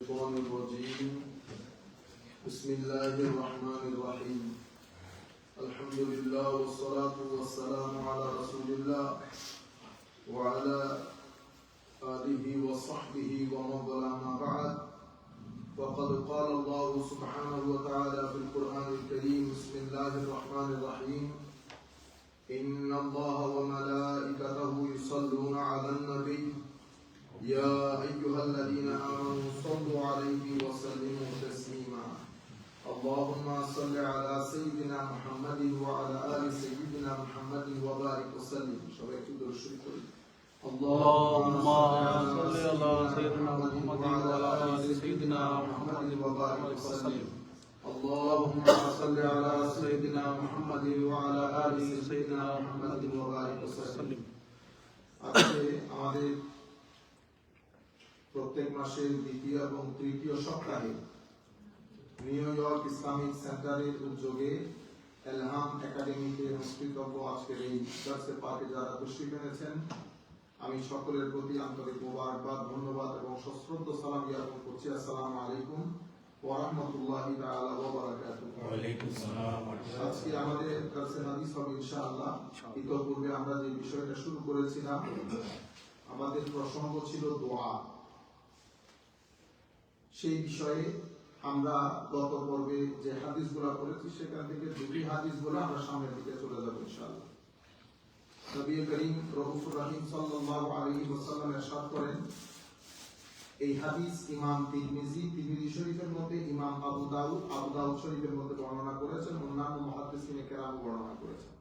الشيطان الرجيم بسم الله الرحمن الرحيم الحمد لله والصلاة والسلام على رسول الله وعلى آله وصحبه ومن والاه ما بعد وقد قال الله سبحانه وتعالى في القرآن الكريم بسم الله الرحمن الرحيم إن الله وملائكته يصلون على النبي يا أيها الذين آمنوا صلوا عليه وسلموا تسليما اللهم صل على سيدنا محمد وعلى آل سيدنا محمد وبارك وسلم اللهم صل على سيدنا محمد وعلى آل سيدنا محمد وبارك وسلم اللهم صل على سيدنا محمد وعلى آل سيدنا محمد وبارك وسلم আজকে আমাদের প্রত্যেক মাসের দ্বিতীয় এবং তৃতীয় সপ্তাহে নিউ ইয়র্ক ইসলামিক সেন্টারের উদ্যোগে এলহাম একাডেমিতে অনুষ্ঠিত আজকের এই দার্সে পাকে যারা তশরিফ এনেছেন আমি সকলের প্রতি আন্তরিক মোবারকবাদ ধন্যবাদ এবং সশ্রদ্ধ সালাম জ্ঞাপন করছি। আসসালামু আলাইকুম ওয়া রাহমাতুল্লাহি তাআলা ওয়া বারাকাতুহু। ওয়া আলাইকুম আসসালাম। আজকে আমাদের দার্সে হাদিস হবে ইনশাআল্লাহ। ইতিপূর্বে আমরা যে বিষয়টা শুরু করেছিলাম আমাদের প্রসঙ্গ ছিল দোয়া। সেই বিষয়ে আমরা গত পর্বে যে হাদিসগুলো পড়েছি সেখান থেকে দুটি হাদিসগুলো আমরা সামনের দিকে চলে যাব ইনশাআল্লাহ। নবী করিম রউফুর রহিম সাল্লাল্লাহু আলাইহি ওয়াসাল্লাম ইরশাদ করেন, এই হাদিস ইমাম তিরমিজি শরীফের মধ্যে, ইমাম আবু দাউদ শরীফের মধ্যে বর্ণনা করেছেন, অন্যান্য মুহাদ্দিসিনে কেরাম বর্ণনা করেছেন।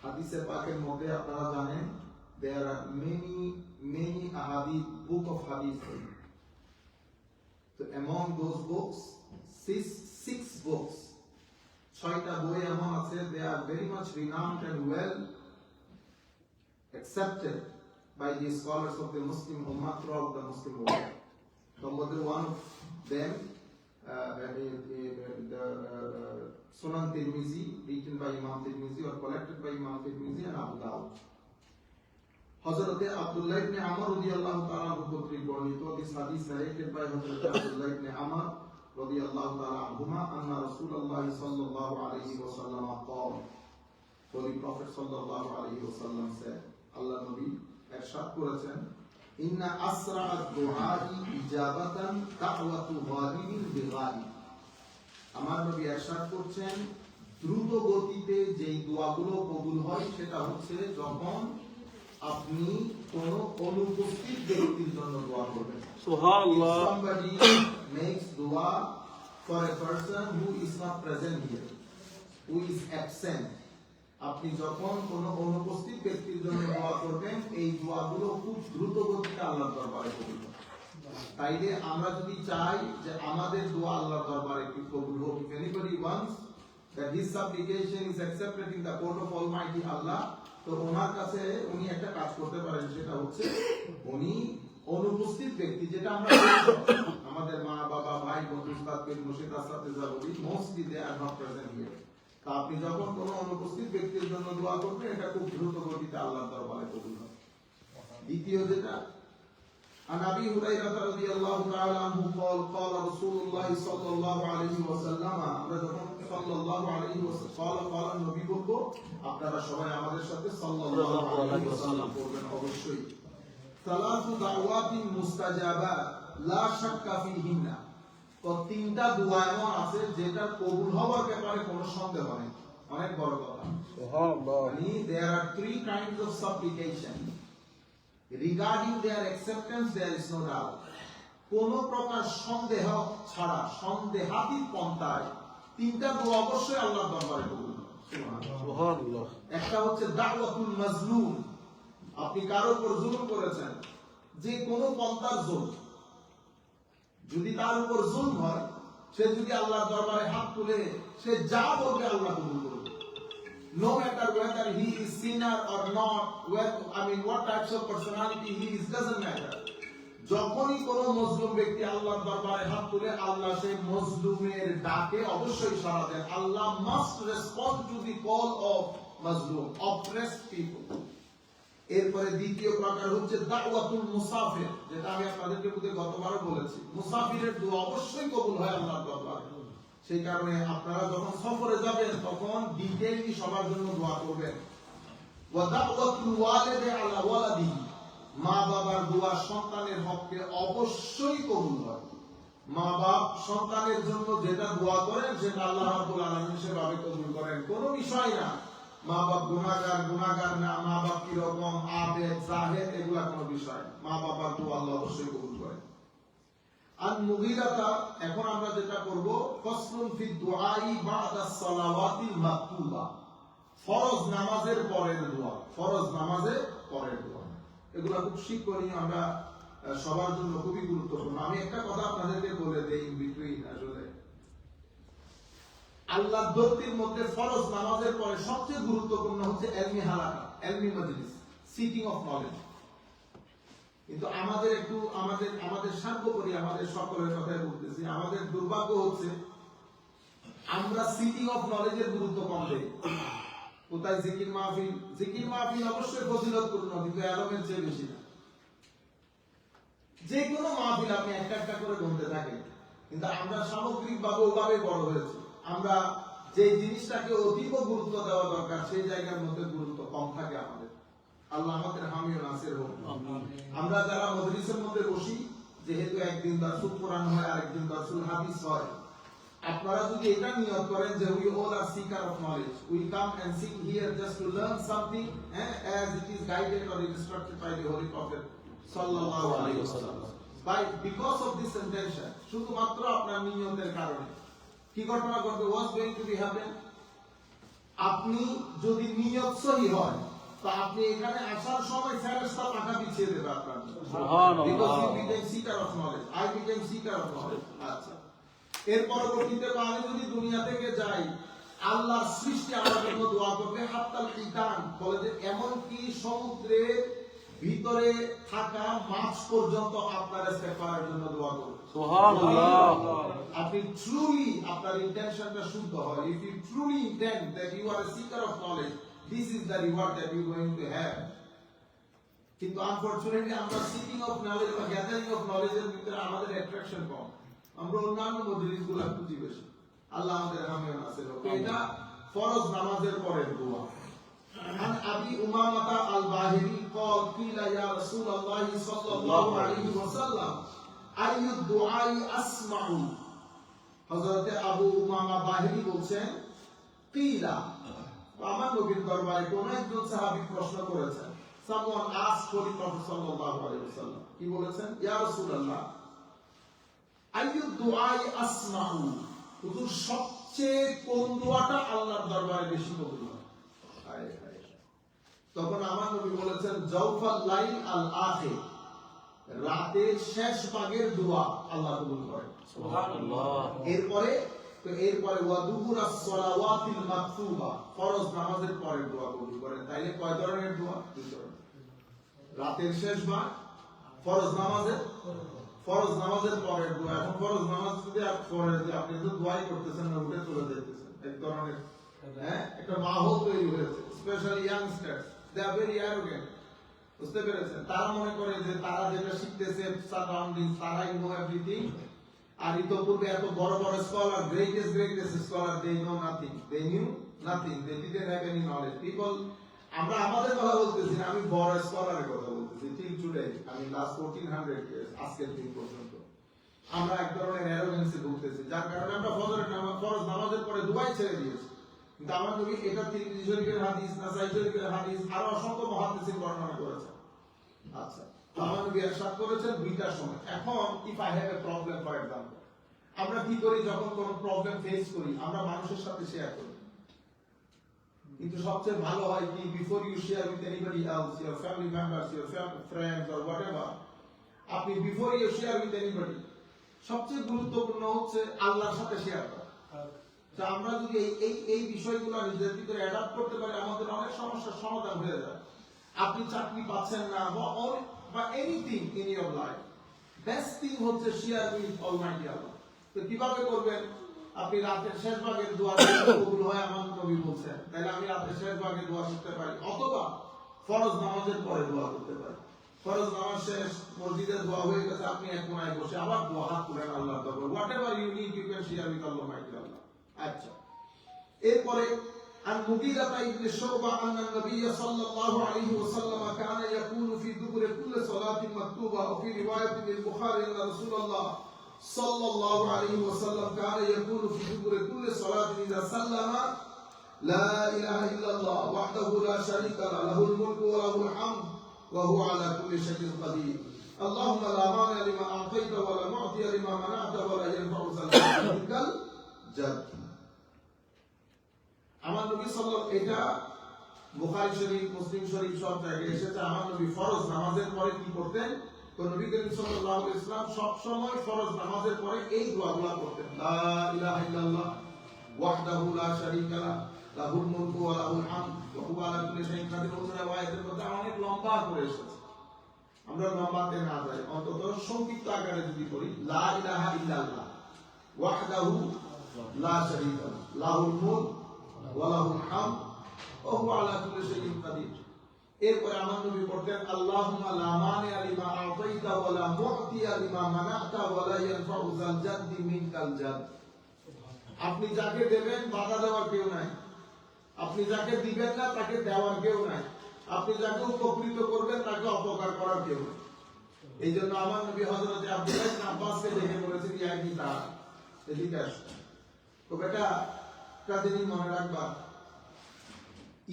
হাদিসে পাকের মধ্যে আপনারা জানেন there are many ahadith, book of hadith. So among those books, six books, ছয়টা বই এমন আছে, they are very much renowned and well accepted by the scholars of the Muslim Ummah throughout the Muslim world. So one of them, the Sunan Tirmizi, written by Imam Tirmizi or collected by Imam Tirmizi and Abu Dawud. হযরতে আব্দুল্লাহ ইবনে আমর রাদিয়াল্লাহু তাআলা কর্তৃক বর্ণিত, this hadith narrated by হযরতে আব্দুল্লাহ ইবনে আমর রাদিয়াল্লাহু তাআলা আনহুমা, আন্না রাসূলুল্লাহ সাল্লাল্লাহু আলাইহি ওয়াসাল্লাম قال, Holy Prophet sallallahu alaihi wasallam said, আল্লাহ নবী ইরশাদ করেছেন, ইন্না আসরা'আদ দুআই ইজাবাতান দাওয়াতু গাদিবিন বিগাদি। আমার নবী ইরশাদ করছেন, দ্রুত গতিতে যেই দোয়াগুলো কবুল হয় সেটা হচ্ছে যখন আপনি কোন অনুপস্থিত ব্যক্তির জন্য দোয়া করবেন। সুবহানাল্লাহ। Somebody makes dua for a person who is not present here, who is absent. আপনি যখন কোন অনুপস্থিত ব্যক্তির জন্য দোয়া করবেন, এই দোয়াগুলো খুব দ্রুত গতিতে আল্লাহর দরবারে কবুল হবে। তাইলে আমরা যদি চাই যে আমাদের দোয়া আল্লাহর দরবারে কবুল হোক, if anybody wants that his supplication is accepted in the court of Almighty Allah, তো ওনার কাছে উনি একটা কাজ করতে পারেন, সেটা হচ্ছে উনি অনুপস্থিত ব্যক্তি, যেটা আমরা আমাদের মা বাবা ভাই বন্ধু সাথীর মুর্শিদ আসatidza বলি, mostly they are not present here. তা আপনি যখন কোনো অনুপস্থিত ব্যক্তির জন্য দোয়া করবেন, এটা খুব দ্রুত গতিতে আল্লাহর দরবারে কবুল হবে। দ্বিতীয় যেটা, عن أبي هريرة رضي الله تعالى عنه قال قال رسول الله صلى الله عليه وسلم, আমরা যখন সাল্লাল্লাহু আলাইহি ওয়াসাল্লাম قال নবী বলবো, আপনারা সবাই আমাদের সাথে সাল্লাল্লাহু আলাইহি ওয়াসাল্লাম পড়বেন অবশ্যই। সালাতু দাওয়াতিন মুস্তাজাবাত লা শাক্কা ফিহিন্না। তো তিনটা দোয়া এমন আছে যেটা কবুল হওয়ার ব্যাপারে কোনো সন্দেহ নেই। অনেক বড় কথা, সুবহানাল্লাহ। মানে there are three kinds of supplication. Regarding their acceptance there is no doubt. কোন প্রকার সন্দেহ ছাড়া, সন্দেহাতীত পন্থায় তিনটা দোয়া অবশ্যই আল্লাহর দরবারে কবুল হবে। সুবহানাল্লাহ। একটা হচ্ছে দাওয়াতুল মাজলুম, আপনি কারো উপর জুলুম করেছেন, যে কোন পন্থার জুলুম, যদি তার উপর জুলুম হয়, সে যদি আল্লাহর দরবারে হাত তুলে সে যা বলবে আল্লাহ কবুল করবে। No matter whether he is sinner or not, what types of personality he is, doesn't matter. যখনই কোন মজলুম ব্যক্তি আল্লাহর দরবারে হাত তুলে, আল্লাহ সেই মজলুমের ডাকে অবশ্যই সাড়া দেন। আল্লাহ must respond to the call of mazlum, oppressed people. এরপরে দ্বিতীয় প্রকার হচ্ছে দাওয়াতুল মুসাফির, যেটা আমি আপনাদেরকে গতবারও বলেছি। মুসাফিরের দোয়া অবশ্যই কবুল হয় আল্লাহর দরবারে। সেই কারণে আপনারা যখন সফরে যাবেন তখন ডিটেইলি সবার জন্য দোয়া করবেন। ওয়া দাওয়াতুল ওয়ালিদি আলা ওয়ালাদিহি, মা বাবার দোয়া সন্তানের হককে অবশ্যই কবুল হয়। মা বাপ সন্তানের জন্য যেটা দোয়া করেন সেটা আল্লাহ রাব্বুল আলামিন সেভাবে কবুল করেন। কোনো বিষয় না মা বাপ গুনাহগার না, মা বাপ কি রকম আবেদ জাহেদ, এগুলা কোনো বিষয় না। মা বাবার দোয়া আল্লাহ অবশ্যই কবুল করেন। আর মুগীরাতা, এখন আমরা যেটা করব, ফাসলুন ফি দুআই বা'দা সালাওয়াতিল মাকতুবা, ফরজ নামাজের পরের দোয়া। ফরজ নামাজের পরের দোয়া এগুলা খুব শিক্ষণীয়, আমরা সবার জন্য খুবই গুরুত্বপূর্ণ। আমি একটা কথা আপনাদেরকে বলে দেই ইন বিটুইন, আসলে আল্লাহর দরদির মধ্যে ফরজ নামাজের পরে সবচেয়ে গুরুত্বপূর্ণ হচ্ছে ইলমি হালাকা, ইলমি মাজলিস, সিকিং অফ নলেজ। কিন্তু আমাদের একটু আমাদের সার্বপরি আমাদের সকলের কথাই বলতেছি, আমাদের দুর্ভাগ্য হচ্ছে আমরা সিকিং অফ নলেজের গুরুত্ব কম দেই। কোথায় জিকির মাহফিল, জিকির মাহফিল অবশ্যই ফজিলতপূর্ণ, কিন্তু এলমের চেয়ে বেশি না। যে কোনো মাহফিল আপনি একটা একটা করে গুনতে থাকেন, কিন্তু আমরা সামগ্রিকভাবে ওভাবে বড় হয়েছে, আমরা যে জিনিসটাকে অতীব গুরুত্ব দেওয়া দরকার সেই জায়গার মধ্যে গুরুত্ব কম থাকে আমাদের। আল্লাহ আমাদের হামি ও নাসির হোক। আমরা যারা মজলিসের মধ্যে বসি, যেহেতু একদিন দারসুল কোরআন হয় আর একদিন দারসুল হাদিস হয়, আপনারা যদি এটা নিয়ত করেন যে we all are seeker of knowledge, we come and sit here just to learn something as it is guided or instructed by the Holy Prophet sallallahu alaihi wasallam, because of this intention, শুধুমাত্র আপনার নিয়তের কারণে কি ঘটনা ঘটবে? what's going to be happen? আপনি যদি নিয়ত সহি হয় তো আপনি এখানে আসার সময় ফেরেশতা পাখা বিছিয়ে দেবে আপনার জন্য। সুবহানাল্লাহ, because you became seeker of knowledge, I became seeker of knowledge। আচ্ছা, এর পরবর্তীতে আমি যদি দুনিয়া থেকে যাই, আল্লাহর সৃষ্টি আমার জন্য দোয়া করবে। হাত্তাল ইতান বলে যে এমন কি সমুদ্রের ভিতরে থাকা মাছ পর্যন্ত আপনার ইস্তেগফারের জন্য দোয়া করবে। সুবহানাল্লাহ, আপনি ট্রুলি আপনার ইন্টেনশনটা শুদ্ধ হয়, if you truly intend that you are a seeker of knowledge, this is the reward that you are going to have। কিন্তু আনফরচুনেটলি আমরা সিকিং অফ নলেজ বা গ্যাদারিং অফ নলেজের ভিতরে আমাদের অ্যাট্রাকশন কম, আমরা অন্যান্য মজলিসগুলো খুঁজি বেশি। আল্লাহ আমাদের হামি ও নাসির হোক। এটা ফরজ নামাজের পরের দোয়া। عن أبي أمامة الباهلي قال قيل يا رسول الله صلى الله عليه وسلم أي الدعاء أسمع؟ হযরতে আবু উমামা বাহিলি বলছেন, কিলা, আমার নবীর দরবারে কোন একজন সাহাবী প্রশ্ন করেছেন। someone asked Holy Prophet sallallahu alaihi wasallam, কি বলেছেন? ইয়া রাসূলুল্লাহ, আইয়ু দুআই আসমাউ, হুজুর সবচেয়ে কোন দোয়াটা আল্লাহর দরবারে বেশি কবুল হয়? তখন আমার নবী বলেছেন, জাওফাল লাইল আল আখির, রাতের শেষ ভাগের দোয়া আল্লাহ কবুল করেন। সুবহানাল্লাহ। এরপরে ওয়া দুবুরাস সালাওয়াতিল মাকতুবা, ফরজ নামাজের পরের দোয়া কবুল করেন। তাইলে কয় ধরনের দোয়া? দুই ধরনের। রাতের শেষ ভাগ, ফরজ নামাজের পরের দোয়া। এখন ফরজ নামাজ যদি আপনি তো দোয়াই করতেছেন না, উঠে চলে যেতেছেন, এক ধরনের একটা মাহৌল তৈরি হয়েছে। Specially youngsters, they are very arrogant, বুঝতে পেরেছেন? তারা মনে করে যে তারা যেটা শিখতেছে সারাউন্ডিং, তারাই নো এভরিথিং। আর ইতোপূর্বে এত বড় বড় scholar, greatest scholar, they know nothing, they knew nothing, they didn't have any knowledge. People, আমরা আমাদের কথা বলতেছি না, আমি বড় স্কলারের কথা বলতেছি। টিল টুডে, আমি লাস্ট 1400 ইয়ার্স, আজকের দিন পর্যন্ত আমরা এক ধরনের অ্যারোগেন্সে ভুগতেছি, যার কারণে আমরা ফরজ নামাজের পরে দুয়াই ছেড়ে দিয়েছি। কিন্তু আমার নবী এটা তিরমিজি শরীফের হাদিস, নাসাই শরীফের হাদিস, আরো অসংখ্য মুহাদ্দিসিন বর্ণনা করেছেন। আচ্ছা, আমার নবী ইরশাদ করেছেন দুইটার সময়। এখন if I have a problem, for example, আমরা কি করি যখন কোনো প্রবলেম ফেস করি? আমরা মানুষের সাথে শেয়ার করি। কিন্তু সবচেয়ে ভালো হয় কি, before you share with anybody else, your family members, your friends or whatever, আপনি before you share with anybody, সবচেয়ে গুরুত্বপূর্ণ হচ্ছে আল্লাহর সাথে শেয়ার করা। তো আমরা যদি এই বিষয়গুলো নিজের ভিতরে অ্যাডাপ্ট করতে পারি, আমাদের অনেক সমস্যার সমাধান হয়ে যায়। আপনি চাকরি পাচ্ছেন না বা anything in your life, best thing হচ্ছে শেয়ার উইথ অলমাইটি আল্লাহ। তো কিভাবে করবেন? আপনি রাতের শেষ ভাগের দোয়া কবুল হয় আমার নবী বলছেন, তাহলে আমি রাতের শেষ ভাগের দোয়া করতে পারি। অথবা ফরজ নামাজের পরে দোয়া করতে পারে। ফরজ নামাজ শেষ, মসজিদে দোয়া হয়ে গেছে, আপনি এক কোনায় বসে আবার দোয়া হাত তুলেন আল্লাহর দরবারে, whatever you need you can share with Allah mighty Allah. আচ্ছা, এরপরে عن مغيرة بن شعبة أن النبي صلى الله عليه وسلم كان يقول في دبر كل صلاة مكتوبة، وفي رواية للبخاري أن رسول الله صلى الله عليه وسلم كان يقول في دبر كل صلاة إذا سلم لا إله إلا الله وحده لا شريك له له الملك وله الحمد وهو على كل شيء قدير اللهم لا مانع لما أعطيت ولا معطي لما منعت ولا ينفع ذا الجد منك الجد। আমার নবী সাল্লাল্লাহু এটা বুখারী শরীফ, মুসলিম শরীফ সব জায়গায় এসেছে। আমার নবী ফরজ নামাজের পরে কি করতেন? তো নবী করিম সাল্লাল্লাহু আলাইহি ওয়াসাল্লাম সব সময় ফরজ নামাজের পরে এই দোয়াগুলো করতেন, লা ইলাহা ইল্লাল্লাহ ওয়াহদাহু লা শারীকা লাহু লাহুল মুলকু ওয়া লাহুল হামদ ওয়া হুয়া আলা কুল্লি শাইইন কাদির। আয়াতের মধ্যে অনেক লম্বা করে এসেছে, আমরা লম্বাতে না যাই, অন্তত সংক্ষিপ্ত আকারে যদি পড়ি, লা ইলাহা ইল্লাল্লাহ ওয়াহদাহু লা শারীকা লাহু লাহুল মুলক ওয়া লাহুল হামদ ওয়া হুয়া আলা কুল্লি শাইইন কাদির। এরপরে আমার নবী পড়তেন, আল্লাহুম্মা লা মানি'a লিমা আ'তাইতা ওয়া লা মু'তিয়া লিমা মানা'তা ওয়া লা ইয়ানফা'ু যাল জাদ্দি মিনকাল জাদ। আপনি যাকে দেবেন বাধা দেওয়ার কেউ নাই, আপনি যাকে দিবেন না তাকে দেওয়ার কেউ নাই, আপনি যাকে উপকৃত করবেন তাকে অপকার করার কেউ নাই। এই জন্য আমার নবী হযরত আব্দুল্লাহ ইবনে আব্বাসকে ডেকে বলেছেন, ইয়া গীতা এদিকে আসো তো বেটা, একটা জিনিস মনে রাখবা,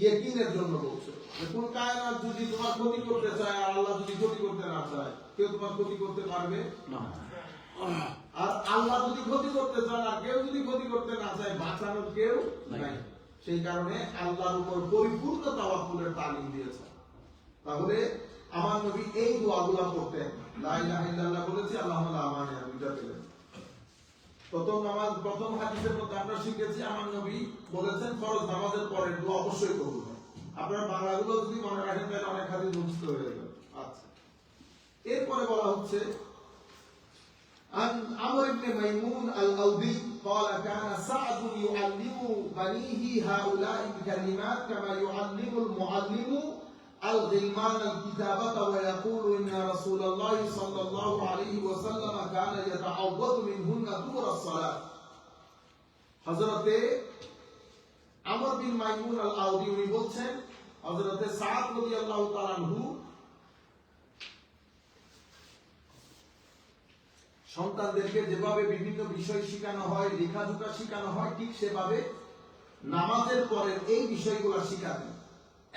ইয়াকিনের জন্য বলছো যে কোন কায়নাত যদি তোমার ক্ষতি করতে চায় আর আল্লাহ যদি ক্ষতি করতে না চায়, কেউ তোমার ক্ষতি করতে পারবে না। আর আল্লাহ যদি ক্ষতি করতে চায় আর কেউ যদি ক্ষতি করতে না চায়, বাঁচানোর কেউ নাই। সেই কারণে আল্লাহর উপর পরিপূর্ণ তাওয়াক্কুলের তালিম দিয়েছে। তাহলে আমার নবী এই দোয়াগুলো করতেন, লা ইলাহা ইল্লাল্লাহ বলেছি, আল্লাহুম্মা লা মানি'a দুইটা পেলেন। প্রথম হাদিসের মধ্যে আমরা শিখেছি আমার নবী বলেছেন ফরজ নামাজের পরে দোয়া অবশ্যই করুন। আপনারা বাংলাগুলো যদি মনে রাখেন তাহলে অনেক হাদিস মুখস্থ হয়ে যাবে। আচ্ছা, এরপরে বলা হচ্ছে عن عمرو بن ميمون الأوذي قال كان سعد يعلم بنيه هؤلاء الكلمات كما يعلم المعلم الغلمان الكتابة ويقول إن رسول الله صلى الله عليه وسلم كان يتعوذ منهن دبر الصلاة। হযরতে আমর বিন মাইমুন আল আউদি উনি বলছেন, হযরতে সাদ রাদিয়াল্লাহু তাআলা আনহু সন্তানদেরকে যেভাবে বিভিন্ন বিষয় শেখানো হয়, লেখাজোকা শেখানো হয়, ঠিক সেভাবে নামাজের পরে এই বিষয়গুলো শেখাতেন,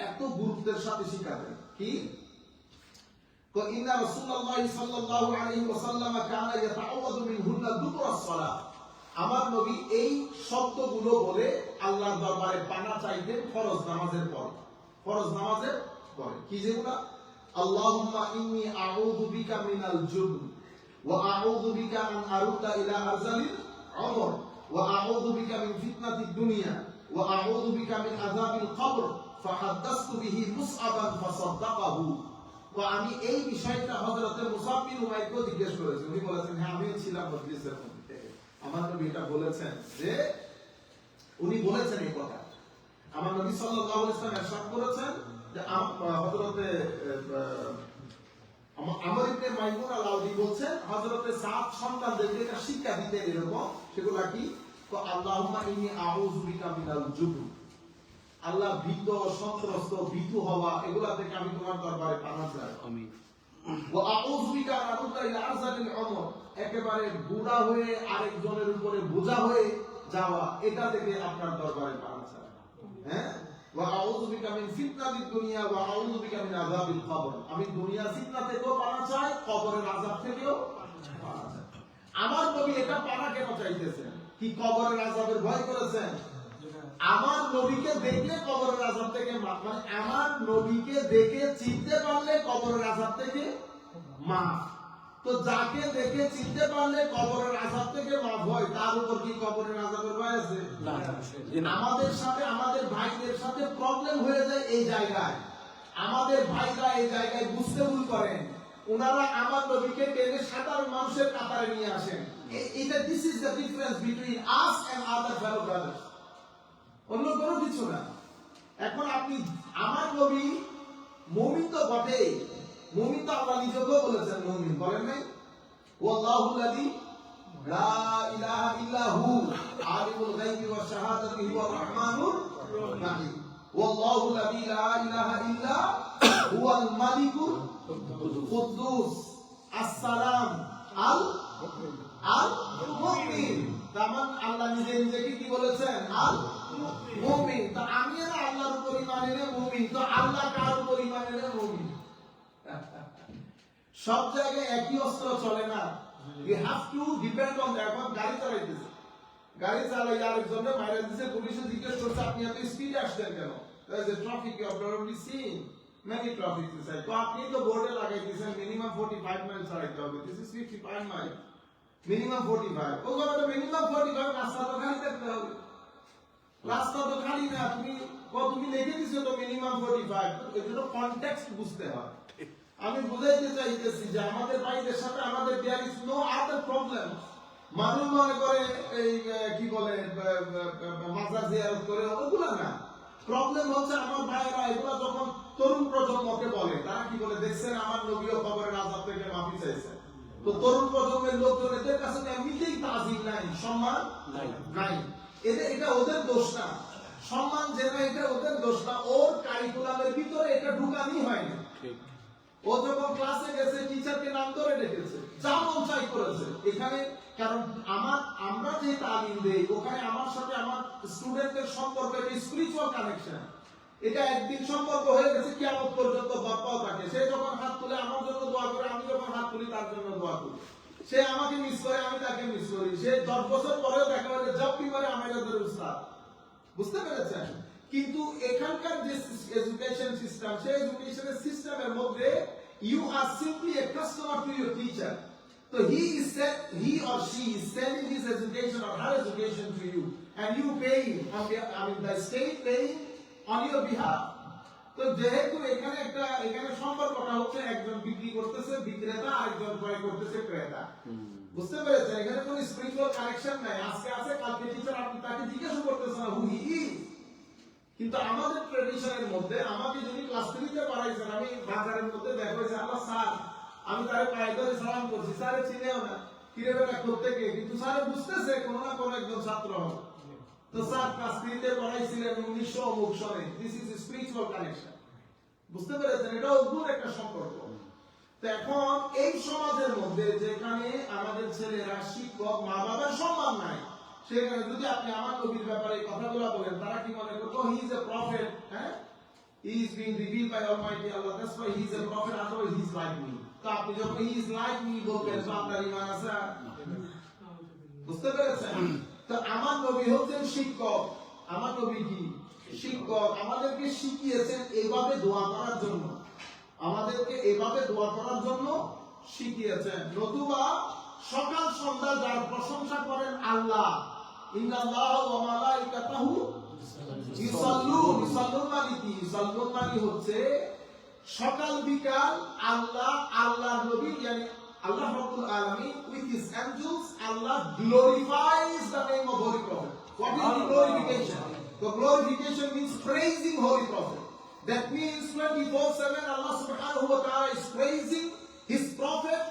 এত গুরুত্বের সাথে শেখাতেন। কি তো ইন্না রাসূলুল্লাহ সাল্লাল্লাহু আলাইহি ওয়াসাল্লাম কানা ইয়াতাআওয়াযু মিনহুন্না দুবুরাস সালাহ। আমার নবী এই শব্দগুলো বলে আল্লাহর দরবারে পানা চাইতেন ফরজ নামাজের পরে। ফরজ নামাজের পরে কি যেগুলো? আল্লাহুম্মা ইন্নী আউযু বিকা মিনাল জুবন ওয়া আউযু বিকা আন আরুদা ইলা আরজালিল উমর ওয়া আউযু বিকা মিন ফিতনাতিদ দুনিয়া ওয়া আউযু বিকা মিন আযাবিল কবর ফাহাদাসতু বিহি মুসআবান ফাসাদ্দাকাহু। তো আমি এই বিষয়টা হযরত মুসাব বিন উমাইরকে জিজ্ঞেস করেছি, উনি বলেছেন হ্যাঁ আমি ছিলাম মজলিসের মধ্যে, আমার নবী এটা বলেছেন, যে উনি বলেছেন এই কথা। আমার নবী সাল্লাল্লাহু আলাইহি ওয়াসাল্লাম ইরশাদ করেছেন যে হযরত আমর ইবনে মাইমুন আল আউদি বলছেন হযরতে সাদ সন্তানদেরকে এটা শিক্ষা দিতে এরকম, সেগুলা কি? তো আল্লাহুম্মা ইন্নী আউযু বিকা মিনাল জুবন, আল্লাহ ভীত, সন্ত্রস্ত, ভীতু হওয়া, এগুলা থেকে আমি তোমার দরবারে পানা চাই। আমিন। ওয়া আউযু বিকা আন আরুদা ইলা আরজালিল উমর, একেবারে বুড়া হয়ে আরেকজনের উপরে বোঝা হয়ে যাওয়া, এটা থেকে আপনার দরবারে পানা চাই। হ্যাঁ, ওয়া আউযু বিকা মিন ফিতনাতিদ দুনিয়া ওয়া আউযু বিকা মিন আযাবিল কবর, আমি দুনিয়ার ফিতনা থেকেও পানা চাই, কবরের আযাব থেকেও পানা চাই। আমার নবী এটা পানা কেন চাইতেছেন? কি কবরের আযাবের ভয় করেছেন? আমার নবীকে দেখলে কবরের আযাব থেকে মাফ, মানে আমার নবীকে দেখে চিনতে পারলে কবরের আযাব থেকে মাফ। তো যাকে দেখে চিনতে পারলে কবরের আযাব থেকে মাফ হয়, তার উপর কি কবরের আযাবের ভয় আছে? না। আমাদের সাথে, আমাদের ভাইদের সাথে প্রবলেম হয়ে যায় এই জায়গায়। আমাদের ভাইরা এই জায়গায় বুঝতে ভুল করেন, ওনারা আমার নবীকে টেনে সাধারণ মানুষের কাতারে নিয়ে আসেন। এটা this is the difference between us and other fellow brothers, অন্য কোনো কিছু না। এখন আপনি আমার নবী মুমিন তো বটেই, মুমিন তো আল্লাহ নিজেও বলেছেন মুমিন, বলেন নাই? ওয়াল্লাহুল্লাযী লা ইলাহা ইল্লা হু আলিমুল গায়বি ওয়াশ শাহাদাতি হুয়ার রাহমানুর রাহিম। ওয়াল্লাহুল্লাযী লা ইলাহা ইল্লা হুয়াল মালিকুল কুদ্দুস আসসালাম আল মুমিন। তামান আল্লাহ নিজেকে কি বলেছেন? আল মুমিন। তো আমি আর আল্লাহর উপর ঈমান এনে মুমিন, তো আল্লাহ কার উপর ঈমান এনে মুমিন? সব জায়গায় একই অস্ত্র চলে না। You have to depend on that. এখন গাড়ি চালাইতেছে, গাড়ি চালাই আরেকজনে মাইরা দিছে, পুলিশে জিজ্ঞেস করছে আপনি এত স্পিডে আসছেন কেন? There is a traffic you have probably seen many traffic inside. তো আপনি তো বোর্ডে লাগাই দিয়েছেন মিনিমাম 45 মাইল চালাইতে হবে। This is 55 mile, minimum 45। ও কথা মিনিমাম 45, রাস্তা তো খালি থাকতে হবে, রাস্তা তো খালি না। তুমি লিখে দিছো তো মিনিমাম 45, এজন্য কনটেক্সট বুঝতে হয়। আমি বুঝাইতে চাইতেছি যে আমাদের ভাইদের সাথে আমাদের there is no other problem. মানুষ মনে করে এই কি বলে মাজার জিয়ারত করে, ওগুলা না। প্রবলেম হচ্ছে আমার ভাইরা এগুলা যখন তরুণ প্রজন্মকে বলে, তারা কি বলে, দেখছেন আমার নবীও কবরের আযাব থেকে মাফি চাইছে। তো তরুণ প্রজন্মের লোকজন এদের কাছে এমনিতেই তাজিম নাই, সম্মান নাই। এটা ওদের দোষ না, সম্মান যে না এটা ওদের দোষ না, ওর কারিকুলামের ভিতরে এটা ঢুকানি হয়নি। ও যখন ক্লাসে গেছে টিচারকে নাম ধরে ডেকেছে, যা মন চাই করেছে এখানে। কারণ আমরা যে তালিম দেই ওখানে আমার সাথে আমার স্টুডেন্টের সম্পর্ক, একটা স্পিরিচুয়াল কানেকশন। এটা একদিন সম্পর্ক হয়ে গেছে কিয়ামত পর্যন্ত বাপ্পাও থাকে। সে যখন হাত তুলে আমার জন্য দোয়া করে, আমি যখন হাত তুলি তার জন্য দোয়া করি। সে আমাকে মিস করে, আমি তাকে মিস করি। সে 10 বছর পরেও দেখা হলে জব কি করে আমাদের উস্তাদ। বুঝতে পেরেছেন? কিন্তু এখানকার যে এডুকেশন সিস্টেম, সেই এডুকেশনের সিস্টেমের মধ্যে you are simply a customer to your teacher. So he or she is selling his education or her education to you, and you paying the state paying on your behalf. তো যেহেতু এখানে সম্পর্কটা হচ্ছে একজন বিক্রি করতেছে বিক্রেতা, আরেকজন ক্রয় করতেছে ক্রেতা। বুঝতে পেরেছেন? এখানে কোনো স্পিরিচুয়াল কানেকশন নাই। আজকে আছে, কালকে টিচার আপনি তাকে জিজ্ঞাসা করতেছেন না হু হি ইজ। কিন্তু আমাদের ট্রেডিশনের মধ্যে আমাকে যদি ক্লাস 3 তে পড়াইছেন, আমি বাজারের মধ্যে দেখো যে আল্লাহ স্যার, আমি তারে পায়ে ধরে সালাম করছি, স্যারে চিনেও না, কিরে বেটা করতে গিয়ে, কিন্তু স্যার বুঝতেছে কোনো না কোনো একজন ছাত্র হবে। তো স্যার ক্লাস 3 তে পড়াইছিলেন 1900 সনে। This is spiritual connection. বুঝতে পেরেছেন? এটা অদ্ভুত একটা সম্পর্ক। তো এখন এই সমাজের মধ্যে যেখানে আমাদের ছেলেরা শিক্ষক, মা বাবার সম্মান নাই, সেখানে যদি আপনি আমার নবীর ব্যাপারে কথাগুলো বলেন, তারা কি মনে করতো হি ইজ এ প্রফেট, হ্যাঁ, he is being revealed by almighty Allah, that's why he is a prophet, otherwise he is like me. তো আপনি যখন হি ইজ লাইক মি বলবেন, তো আপনার ঈমান আছে? বুঝতে পেরেছেন? তো আমার নবী হচ্ছেন শিক্ষক। আমার নবী কি শিক্ষক? আমাদেরকে শিখিয়েছেন এইভাবে দোয়া করার জন্য, আমাদেরকে এইভাবে দোয়া করার জন্য শিখিয়েছেন। নতুবা সকাল সন্ধ্যা যার প্রশংসা করেন আল্লাহ, ইন্নাল্লাহা ওয়া মালাইকাতাহু ইউসাল্লুন মানে হচ্ছে সকাল বিকাল আল্লাহ, আল্লাহর নবী yani Allah Rabbul Alamin with his angels, Allah glorifies the name of Holy Prophet. What is the glorification? The glorification means praising Holy Prophet. That means 24/7 Allah subhanahu wa ta'ala is praising his prophet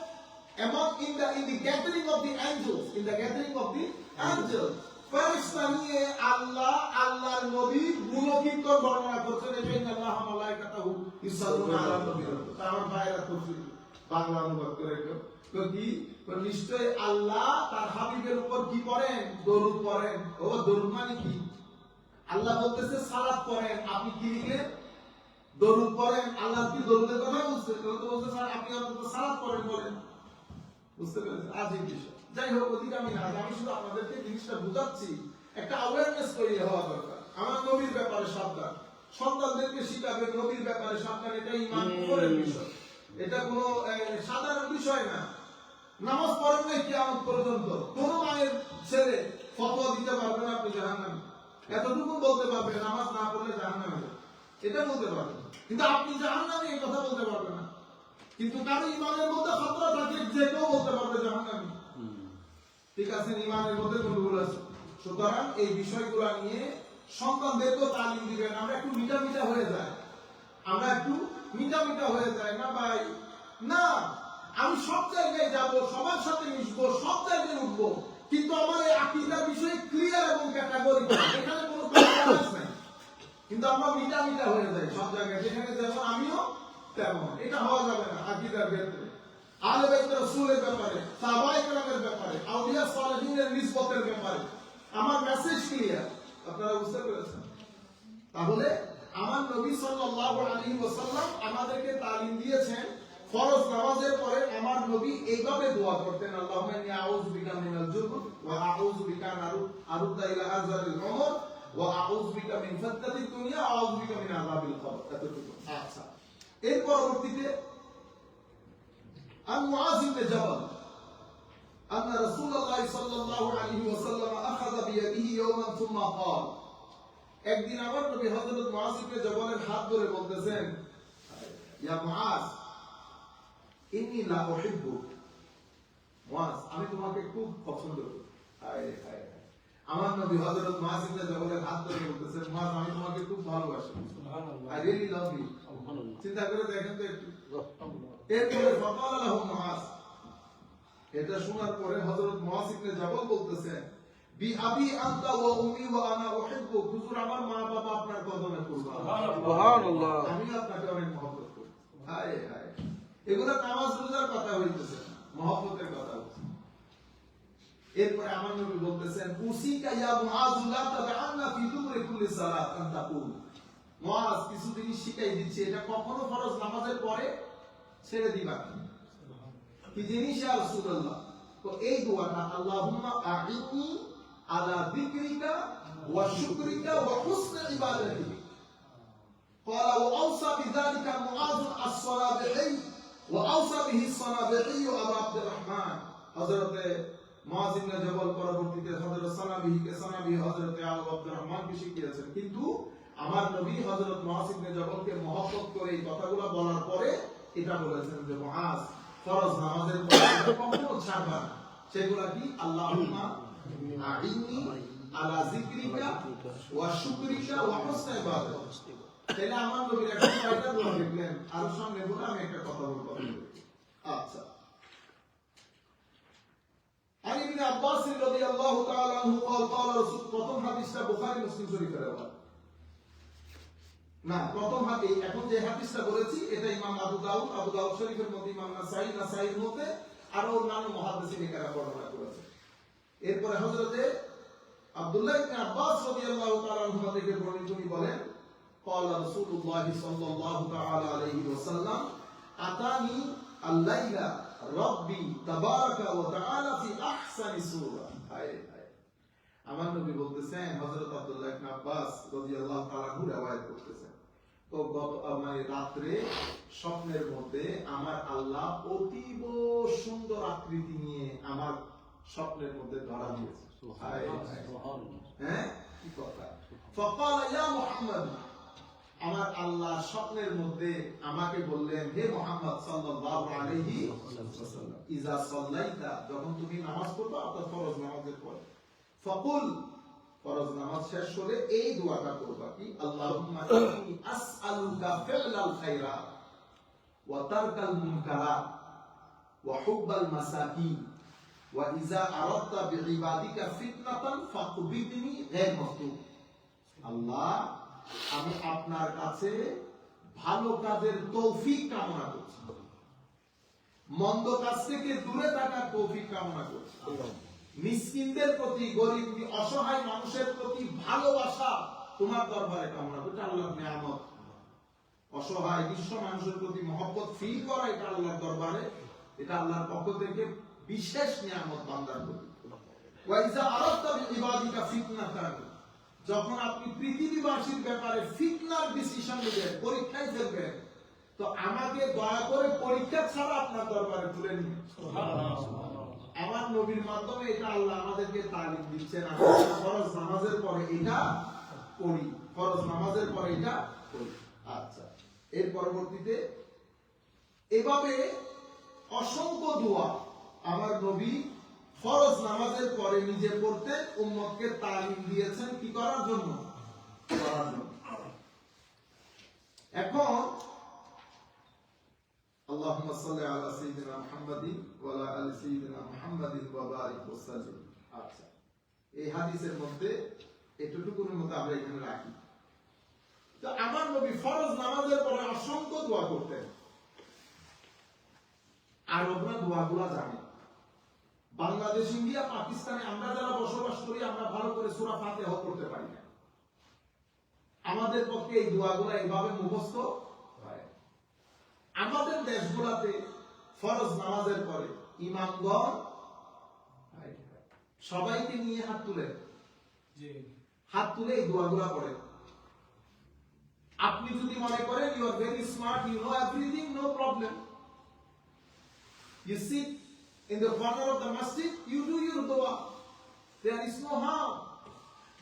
in the gathering of the angels, in the gathering of the angels. ফেরেশতা নিয়ে আল্লাহর নবীর গুণকীর্তন বর্ণনা করছেন। ইন্নাল্লাহা ওয়া মালাইকাতাহু ইউসাল্লুনা আলান নবী। তার ভাইরা তফসীর বাংলা অনুবাদ করে তো কি নিশ্চয় আল্লাহ তার হাবিবের উপর কি পড়েন? দরুদ পড়েন। ও দরুদ মানে কি? আল্লাহ বলতেছে সালাত পড়েন, আপনি কি লিখলেন? দরুদ পড়েন। আল্লাহ কি দরুদের কথা বলছে? তো বলতে স্যার আপনি অন্তত সালাত পড়েন বলেন। বুঝতে পেরেছেন? আজীব বিষয়। যাই হোক, ওদিকে আমি শুধু আপনাদেরকে জিনিসটা বুঝাচ্ছি, একটা অ্যাওয়ারনেস তৈরি হওয়া দরকার। আমার নবীর ব্যাপারে সাবধান, সন্তানদেরকে শিখাবেন নবীর ব্যাপারে সাবধান। এটা ঈমান উপরের বিষয়, এটা কোনো সাধারণ বিষয় না। নামাজ পড়েন না কিয়ামত পর্যন্ত কোন মায়ের ছেলে ফতোয়া দিতে পারবে না আপনি জাহান্নামী, এতটুকু বলতে পারবে নামাজ না পড়লে জাহান্নামে, এটা বলতে পারবে। কিন্তু আপনি জাহান্নামী এই কথা বলতে পারবে না। কিন্তু কারো ঈমানের মধ্যে খতরা থাকে, যে কেউ বলতে পারবে জাহান্নামী। ঠিক আছে, ঈমানের মধ্যে কোনো ভুল আছে। সুতরাং এই বিষয়গুলো নিয়ে সন্তানদেরকেও তালিম দিবেন। আমরা একটু মিটা হয়ে যায়, আমরা একটু মিটা মিটা হয়ে যায় না ভাই। না, আমি সব জায়গায় যাব, সবার সাথে মিশবো, সব জায়গায় উঠবো, কিন্তু আমার এই আকীদার বিষয়ে ক্লিয়ার এবং ক্যাটাগরিক, এখানে কোনো কম্প্রোমাইজ নাই। কিন্তু আমরা মিটা মিটা হয়ে যাই সব জায়গায়, যেখানে যেমন আমিও তেমন। এটা হওয়া যাবে না আকীদার ক্ষেত্রে। আহলে বাইত রাসূলের ব্যাপারে, সাহাবায়ে কেরামের ব্যাপারে, আউলিয়া সালেহিনের নিসবতের ব্যাপারে আমার মেসেজ ক্লিয়ার। আপনারা বুঝতে পেরেছেন? তাহলে আমার নবী সাল্লাল্লাহু আলাইহি ওয়াসাল্লাম আমাদেরকে তালিম দিয়েছেন, ফরজ নামাজের পরে আমার নবী এইভাবে দোয়া করতেন, আল্লাহুম্মা ইন্নী আউযু বিকা মিনাল জুবন ওয়া আউযু বিকা আন আরুদ্দা ইলা আরযালিল উমর ওয়া আউযু বিকা মিন ফিতনাতিদ দুনিয়া ওয়া আউযু বিকা মিন আযাবিল কবর। এতটুকু। আচ্ছা, এর পরবর্তীতে عن معاذ بن جبل أن رسول الله صلى الله عليه وسلم أخذ بيده يوما ثم قال একদিন আমার নবী হযরত মুআজ ইবনে জবলের হাত ধরে বলতেছেন, ইয়া মুআজ ইন্নী লা উহিব্বুক, মুআজ আমি তোমাকে খুব পছন্দ করি। হায় হায়, আমার নবী হযরত মুআজ ইবনে জবলের হাত ধরে বলতেছেন, মুআজ আমি তোমাকে খুব ভালোবাসি, সুবহানাল্লাহ, আই রিয়েলি লাভ ইউ। সুবহানাল্লাহ, চিন্তা করে দেখেন তো একটু। এরপরে ফাকাল লাহু মুআজ, এটা শোনার পরে হযরত মুআজ ইবনে জবল বলতেছেন, বি আবি আনতা ওয়া উম্মি ওয়া আনা উহিব্বুক, হুজুর আমার মা বাবা আপনার কদমে কুরবান, সুবহানাল্লাহ, আমি আপনাকে অনেক মহব্বত করি। হায় হায়, এগুলা নামাজ রোজার কথা হইতেছে, মহব্বতের কথা হচ্ছে। এরপরে আমার নবী বলতেছেন, উসিকা ইয়া মুআজ লা তাবআন্না ফি দুবরি কুল্লি সালাত আন তাকুল, মুআজ কিছু জিনিস শিখাই দিচ্ছি, এটা কখনো ফরজ নামাজের পরে ছেড়ে দিবা না। কি জিনিস ইয়া রাসূলুল্লাহ? তো এই দোয়াটা, আল্লাহুম্মা আ'ইন্নি আলা যিকরিকা ওয়া শুকরিকা ওয়া হুসনি ইবাদাতিক। قال واوصى بذلك معاذ الصنابحي واوصى به الصنابحي ابو عبد الرحمن। হযরতে মুআজ ইবনে জবল পরবর্তীতে হযরত সানাবিকে, সানাবি হযরতে আবু আব্দুর রহমানকে শিখিয়েছেন, কিন্তু আমার নবী হযরত মুআজ ইবনে জবলকে মহব্বত করে এই কথাগুলো বলার পরে এটা বলেছেন যে মুআজ ফরজ নামাজের পরে কখনো ছাড়বা না। সেগুলা কি? আল্লাহুম্মা আ'ইন্নি আলা যিকরিকা ওয়া শুকরিকা ওয়া হুসনি ইবাদাতিক। তাহলে আমার নবীর একটা কয়টা দোয়া লিখলেন, আর সামনে বলে আমি একটা কথা বলবো। আচ্ছা, আলী ইবনে আব্বাস রাদিয়াল্লাহু তাআলা আনহু قال قال রাসূল, প্রথম হাদিসটা বুখারী মুসলিম শরীফের আবার না, প্রথম হাদিস, এখন যে হাদিসটা বলেছি এটা ইমাম আবু দাউদ শরীফের মধ্যে, ইমাম নাসাইর মধ্যে, আর অন্যান্য মুহাদ্দিসিন কারা বর্ণনা করেছে। এরপরে হযরতে আব্দুল্লাহ ইবনে আব্বাস রাদিয়াল্লাহু তাআলা আনহু থেকে বর্ণিত, তিনি বলেন, قال رسول الله صلى الله تعالى عليه وسلم أتاني الليل ربي تبارك وتعالى في أحسن سورة। আমার নবী বলতেছেন, হযরত আব্দুল্লাহ ইবনে আব্বাস রাদিয়াল্লাহু তাআলা আনহু riwayat করতেছেন, তো গত রাতে স্বপ্নের মধ্যে আমার আল্লাহ অতীব সুন্দর আকৃতি নিয়ে আমার স্বপ্নের মধ্যে ধরা দিয়েছে। হ্যাঁ, কি কথা। فقال يا محمد, আমার আল্লাহ স্বপ্নের মধ্যে আমাকে বললেন, হে মুহাম্মদ সাল্লাল্লাহু আলাইহি ওয়াসাল্লাম, ইজা সাল্লাইতা, যখন তুমি নামাজ পড়বা, অর্থাৎ ফরজ নামাজের পর, ফাকুল, ফরজ নামাজ শেষ হলে এই দোয়াটা করবা, কি? আল্লাহুম্মা ইন্নী আসআলুকা ফি'লাল খায়রাত ওয়া তারকাল মুনকারাত ওয়া হুব্বাল মাসাকিন ওয়া ইজা আরাদতা বিইবাদিকা ফিতনাতান ফাকবিদনি গায়র মাফতুন। আল্লাহ, আমি আপনার কাছে ভালো কাজের তৌফিক কামনা করছি, মন্দ কাজ থেকে দূরে থাকার তৌফিক কামনা করছি, মিসকিনদের প্রতি, গরিব অসহায় মানুষের প্রতি ভালোবাসা তোমার দরবারে কামনা করছি। আল্লাহর নিয়ামত, অসহায় নিঃস্ব মানুষের প্রতি মহব্বত ফিল করা, এটা আল্লাহর দরবারে, এটা আল্লাহর পক্ষ থেকে বিশেষ নিয়ামত বান্দার প্রতি। ওয়া ইজা আরাদতা বিইবাদিকা ফিতনাতান, যখন আপনি পৃথিবীবাসীর ব্যাপারে ফিতনার ডিসিশন নেবেন, পরীক্ষায় ফেলবেন, তো আমাকে দয়া করে পরীক্ষা ছাড়া আপনার দরবারে তুলে নিন। আমার নবীর মাধ্যমে এটা আল্লাহ আমাদেরকে তালিম দিচ্ছেন, আমরা ফরজ নামাজের পরে এটা করি, ফরজ নামাজের পরে এটা করি। আচ্ছা, এর পরবর্তীতে এভাবে অসংখ্য দোয়া আমার নবী ফরজ নামাজের পরে নিজে পড়তে উম্মতকে তালিম দিয়েছেন, কি করার জন্য? করার জন্য। এখন আল্লাহুম্মা সাল্লি আলা সাইয়্যিদিনা মুহাম্মাদিন ওয়া আলা আলি সাইয়্যিদিনা মুহাম্মাদিন ওয়া বারিক ওয়া সাল্লিম। আচ্ছা, এই হাদিসের মধ্যে এতটুকুর মধ্যে আমরা এখানে রাখি। তো আমার নবী ফরজ নামাজের পরে অসংখ্য দোয়া করতেন। আরবরা দোয়াগুলা জানে। বাংলাদেশ, ইন্ডিয়া, পাকিস্তানে আমরা যারা বসবাস করি আমরা ভালো করে সূরা ফাতিহা পড়তে পারি না। আমাদের পক্ষে এই দোয়াগুলা এইভাবে মুখস্থ হয়। আমাদের দেশগুলোতে ফরজ নামাজের পরে ইমামগণ সবাইকে নিয়ে হাত তুলে এই দোয়াগুলা পড়ে। আপনি যদি মনে করেন you are very smart, you know everything, no problem, you sit in the corner of the masjid, you do your dua, there is no harm.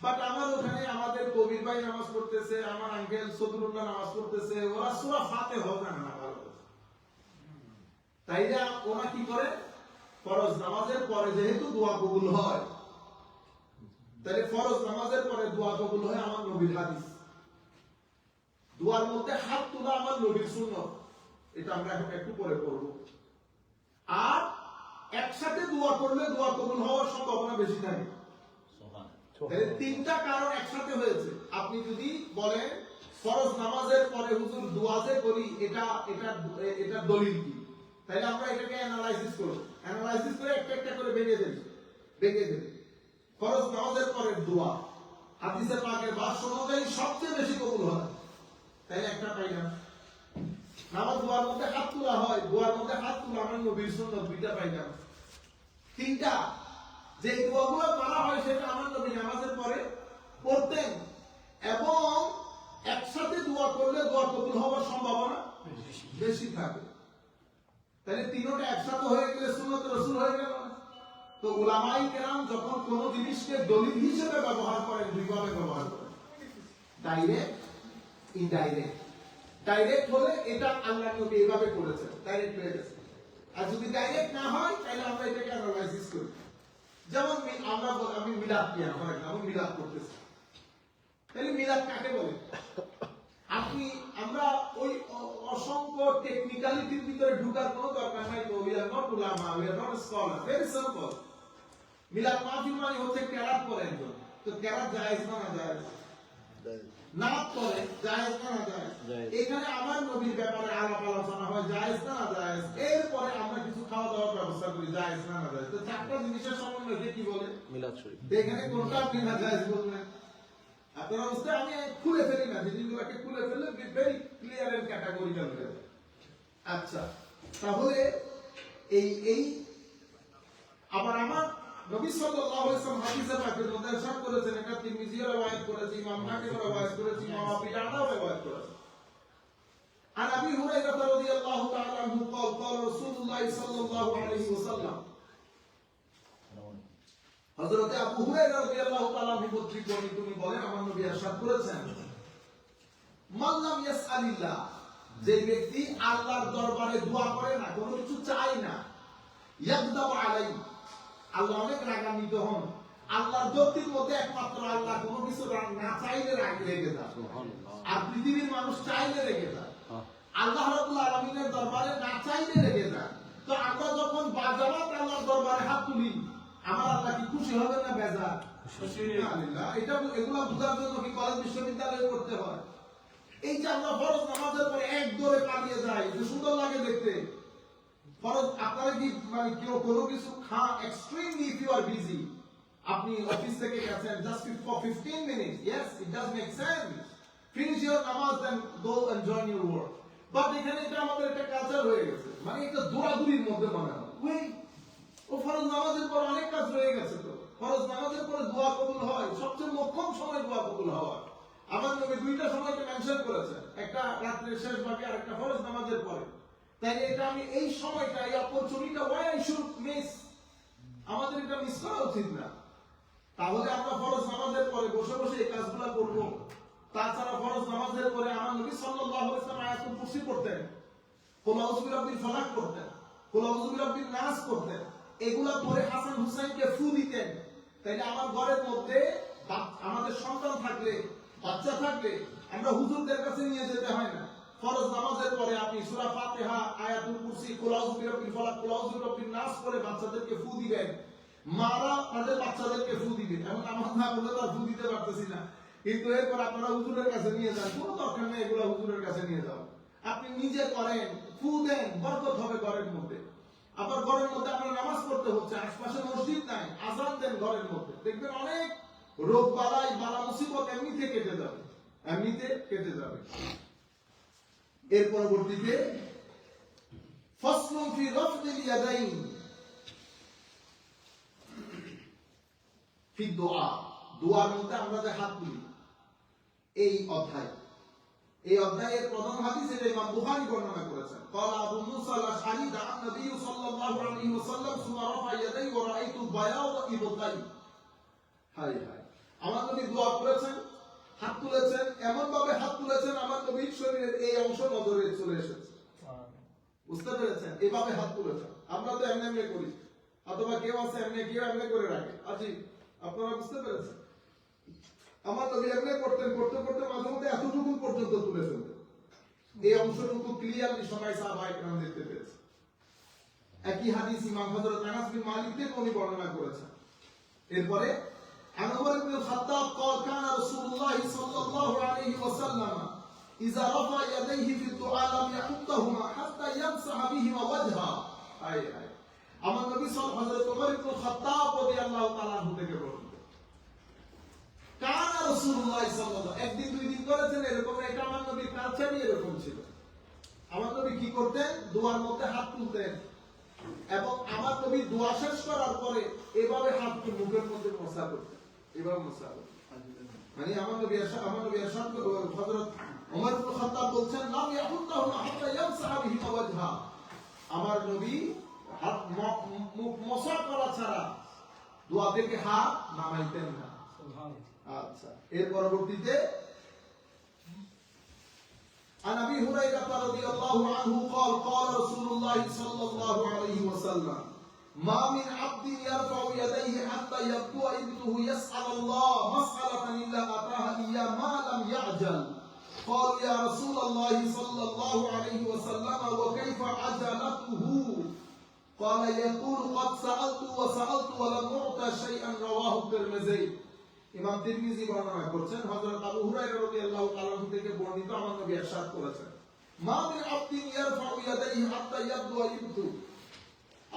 But আমার ওখানে আমাদের কবির ভাই নামাজ পড়তেছে, আমার আঙ্কেল সদরুল্লাহ নামাজ পড়তেছে, ওরা সূরা ফাতিহা জানে না ভালো করে। তাইলে ওরা কি করে? ফরজ নামাজের পরে যেহেতু দোয়া কবুল হয়, তাহলে ফরজ নামাজের পরে দোয়া কবুল হয় আমার নবীর হাদিস। দোয়ার মধ্যে হাত তোলা আমার নবীর সুন্নাত। এটা আমরা এখন একটু পরে পড়ব। আর একসাথে দোয়া করলে দোয়া কবুল হওয়ার সম্ভাবনা বেশি থাকে। তাহলে তিনটা কারণ একসাথে হয়েছে। আপনি যদি বলেন ফরজ নামাজের পরে হুজুর দোয়া যে করি এটা দলিল কি, তাহলে আমরা এটাকে অ্যানালাইসিস করব। অ্যানালাইসিস করে একটা একটা করে ভেঙে দেব। ফরজ নামাজের পরে দোয়া হাদিসে পাকের ভাষ্য অনুযায়ী সবচেয়ে বেশি কবুল হয়। তাইলে একটা পাইলাম। নামাজ দোয়ার মধ্যে হাত তোলা হয়, দোয়ার মধ্যে হাত তোলা আমার নবীর সুন্নাত, দুইটা পাইলাম। তিনটা যে দোয়াগুলো করা হয় সেটা আমার নবী নামাজের পরে পড়তেন এবং একসাথে দোয়া করলে দোয়া কবুল হওয়ার সম্ভাবনা বেশি থাকে। তাহলে তিনটা একসাথে হয়ে গেলে সুন্নাত রাসূল হয়ে গেল। তো উলামায়ে কেরাম যখন কোন জিনিসকে দলিল হিসেবে ব্যবহার করেন দুইভাবে ব্যবহার করেন, ডাইরেক্ট, ইনডাইরেক্ট। ডাইরেক্ট হলে এটা আল্লাহ নবী এইভাবে করেছেন, ডাইরেক্ট হয়ে গেছে। আর যদি ডাইরেক্ট না হয় তাহলে আমরা এটাকে অ্যানালাইসিস করি। যেমন আমি মিলাদ কি আমি মিলাদ করতেছি, তাহলে মিলাদ কাকে বলে? আমরা ওই অসংখ্য টেকনিক্যালিটির ভিতরে ঢোকার কোনো দরকার নাই। তো we are not Ulama, we are not scholar, very simple. মিলাদ মাহফিল মানে হচ্ছে কেরাত পড়ে একজন। তো কেরাত জায়েজ না জায়েজ? নাত পড়ে জায়েজ না জায়েজ? এখানে আমার নবীর ব্যাপারে আলাপ আলোচনা হয়, জায়েজ না জায়েজ। এরপরে আমরা কিছু খাওয়া দাওয়ার ব্যবস্থা করি, জায়েজ না জায়েজ। তো চারটা জিনিসের সমন্বয়কে কি বলে? মিলাদ শরীফ। এখানে কোনটা আপনি না জায়েজ বলবেন? আপনারা বুঝতে, আমি খুলে ফেলি না, জিনিসগুলোকে খুলে ফেললে ভেরি ক্লিয়ার এন্ড ক্যাটাগরিক্যাল হয়ে যায়। আচ্ছা, তাহলে এই আবার আমার নবী সাল্লাল্লাহু আলাইহি ওয়াসাল্লাম হাদিসে পাকের মধ্যে ইরশাদ করেছেন, এটা তিরমিজিও রওয়ায়াত করেছে, ইমাম হাকিম রওয়ায়াত করেছে, ইমাম আবু দাউদ রওয়ায়াত করেছে। عن ابي هريره رضي الله تعالى عنه قال قال رسول الله صلى الله عليه وسلم, হযরত আবু হুরায়রা রাদিয়াল্লাহু তাআলা আনহু কর্তৃক বর্ণিত তিনি বলেন, আমার নবী ইরশাদ করেছেন, মান লাম ইয়াসআলিল্লাহ, যে ব্যক্তি আল্লাহর দরবারে দোয়া করে না, কোনো কিছু চায় না, ইয়াকদাব আলাইহি, আল্লাহ অনেক রাগান্বিত হন। আল্লাহর দক্তির মধ্যে একমাত্র আল্লাহ কোনো কিছু না চাইলে রেগে যায়, আর পৃথিবীর মানুষ চাইলে রেগে যায়। আল্লাহ রাব্বুল আলামিনের দরবারে না চাইলে রেগে যায়। তো আমরা যখন বাজারাত আল্লাহর দরবারে হাত তুলি, আমার আল্লাহ কি খুশি হবে না বেজার? সুবহানাল্লাহ। এটা এগুলা বোঝার জন্য কি কলেজ বিশ্ববিদ্যালয়ে করতে হয়? এই যে আমরা ফরজ নামাজের পরে এক দৌড়ে পালিয়ে যাই, যে সুন্দর লাগে দেখতে। ফরজ আপনারা কি মানে কেউ কোনো কিছু extremely if you are busy, আপনি অফিস থেকে গেছেন just for 15 minutes, yes it does make sense, finish your namaz then go and join your work. But এখানে এটা আমাদের একটা কালচার হয়ে গেছে, মানে এটা দৌড়াদৌড়ির মধ্যে মনে হয় ও ফরজ নামাজের পর অনেক কাজ রয়ে গেছে। তো ফরজ নামাজের পরে দোয়া কবুল হয়, সবচেয়ে মোক্ষম সময় দোয়া কবুল হওয়ার। আমার নবী দুইটা সময়কে মেনশন করেছেন, একটা রাত্রির শেষ ভাগে আর একটা ফরজ নামাজের পরে। তাই এটা আমি এই সময়টা, এই opportunity why I should miss, আমাদের এটা মিস করা উচিত না। তাহলে আমরা ফরজ নামাজের পরে বসে বসে এই কাজগুলো করব। তাছাড়া ফরজ নামাজের পরে আমার নবী সাল্লাল্লাহু আলাইহি ওয়াসাল্লাম আয়াতুল কুরসি পড়তেন, কুল আউযু বিরাব্বিল ফালাক পড়তেন, কুল আউযু বিরাব্বিন নাস পড়তেন। এগুলা পরে হাসান হুসাইনকে ফু দিতেন। তাইলে আমার ঘরের মধ্যে আমাদের সন্তান থাকলে, বাচ্চা থাকলে আমরা হুজুরদের কাছে নিয়ে যেতে হয় না, ফরজ নামাজের পরে আপনি সূরা ফাতিহা, আয়াতুল কুরসি, কুল আউযু বিরাব্বিল ফালাক, কুল আউযু বিরাব্বিন নাস পড়ে বাচ্চাদেরকে ফু দিবেন। মারা তাদের বাচ্চাদেরকে ফু দিবেন। এখন আমার না বলে তো ফু দিতে পারতেছি না, কিন্তু এরপর আপনারা হুজুরের কাছে নিয়ে যান, কোনো দরকার নেই এগুলো হুজুরের কাছে নিয়ে যাও। আপনি নিজে করেন, ফু দেন, বরকত হবে ঘরের মধ্যে। আবার ঘরের মধ্যে আপনার নামাজ পড়তে হচ্ছে, আশপাশে মসজিদ নাই, আযান দেন ঘরের মধ্যে, দেখবেন অনেক রোগ বালাই বালা মুসিবত এমনিতে কেটে যাবে, এমনিতে কেটে যাবে। এর পরবর্তীতে ফাসলুন ফি রাফদিল ইয়াদাইন ফি দুআ, দুআর মধ্যে আমরা যে হাত তুলি, এই অধ্যায়ের প্রথম হাদিস এটা ইমাম বুখারী বর্ণনা করেছেন। قال আবু মুসা আল-আশআরী দাআ নবী সাল্লাল্লাহু আলাইহি ওয়াসাল্লাম সুম্মা রাফা ইয়াদাইহি ওয়া রাআইতু বায়াদ ইবতাই। হায় হায়, আমার নবী দোয়া করেছেন, হাত তুলেছেন, এমন ভাবে হাত তুলেছেন আমার নবীর শরীরের এই অংশ নজরে চলে এসেছে। বুঝতে পেরেছেন? এইভাবে হাত তুলেছেন। আমরা তো এমনি এমনি করি, অথবা কেউ আছে এমনি, কেউ এমনি করে রাখে। আজি আপনারা বুঝতে পেরেছেন? আমার নবী এমনি করতেন, করতে করতে মাঝে মধ্যে এতটুকু পর্যন্ত তুলে ফেলতেন। এই অংশটুকু ক্লিয়ারলি সবাই সাহাবায়ে কেরাম দেখতে পেয়েছে। একই হাদিস ইমাম হযরত আনাস বিন মালিক থেকে উনি বর্ণনা করেছেন। এরপরে عمر بن الخطاب قال كان رسول الله صلى الله عليه وسلم إذا رفع يديه في الدعاء لم يحطهما حتى يمسح بهما وجهه. আয় আয়, আমার নবী হযরত ওমর ইবনে খাত্তাব রাদিয়াল্লাহু তাআলা আনহু থেকে বর্ণিত। কানা রাসূলুল্লাহ সাল্লাল্লাহু, একদিন দুই দিন করেছেন এরকম, এটা আমার নবীর কালচারই এরকম ছিল। আমার নবী কি করতেন? দোয়ার মধ্যে হাত তুলতেন এবং আমার নবী দোয়া শেষ করার পরে এভাবে হাত মুখের মধ্যে মোছা করতেন, এভাবে মোছা করতেন। মানে আমার নবী ইরশাদ হযরত ওমর ইবনে খাত্তাব বলছেন, লাম ইয়াহুদ্দাহু হাত্তা ইয়ামসাহা বিহিমা ওয়াজহা, আমার নবী হাত মুখ মোছা করা ছাড়া দোয়া থেকে হাত নামাইতেন না। আচ্ছা, এর পরবর্তীতে عن ابي هريره رضي الله عنه قال قال رسول الله صلى الله عليه وسلم ما من عبد يرفع يديه حتى يبدو ابنه يسأل الله مسألة الا اتاها اياه ما لم يعجل. قال يا رسول الله صلى الله عليه وسلم وكيف عجلته؟ قال يقول قد سألت وسألت ولم أعطى شيئا. رواه الترمذي. ইমাম তিরমিজি বর্ণনা করেছেন, হযরত আবু হুরায়রা রাদিয়াল্লাহু তাআলা আনহু থেকে বর্ণিত, আমার নবী ইরশাদ করেছেন, মা মিন আবদিন ইয়ারফাউ ইয়াদাইহি হাত্তা ইয়াবদু ইবতু,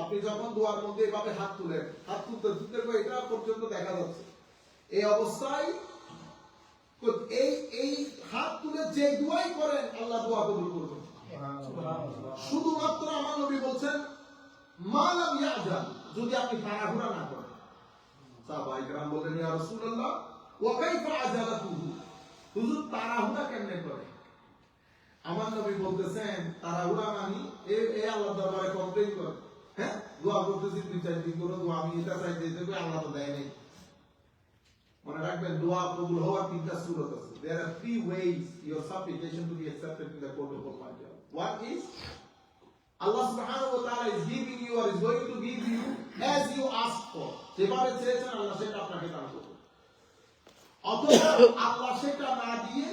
আপনি যখন দোয়ার মধ্যে এভাবে হাত তুলেন, হাত তুলতে তুলতে এটা পর্যন্ত দেখা যাচ্ছে, এই অবস্থায় এই হাত তুলে যে দোয়াই করেন আল্লাহ দোয়া কবুল করবেন। শুধুমাত্র আমার নবী বলছেন মা লাম ইয়াজাল, যদি আপনি তাড়াহুড়া না করেন। সাহাবায়ে কেরাম বললেন, ইয়া রাসূলুল্লাহ ওয়া কাইফা আজালাতুহু, হুজুর তাড়াহুড়া কেমনে করে? আমার নবী বলতেছেন তাড়াহুড়া মানে এই আল্লাহর দরবারে কমপ্লেইন করে, হ্যাঁ দোয়া করতেছি 2-4 দিন করে দোয়া আমি এটা চাইতে যে আল্লাহ তো দেয় নাই। মনে রাখবেন, দোয়া কবুল হওয়ার তিনটা সূরত আছে। There are 3 ways your supplication to be accepted in the court of Almighty Allah. One is Allah subhanahu wa ta'ala is giving you or is going to give you as you ask for. যেভাবে চেয়েছেন আল্লাহ সেটা আপনাকে দান করবে। অথবা আল্লাহ সেটা না দিয়ে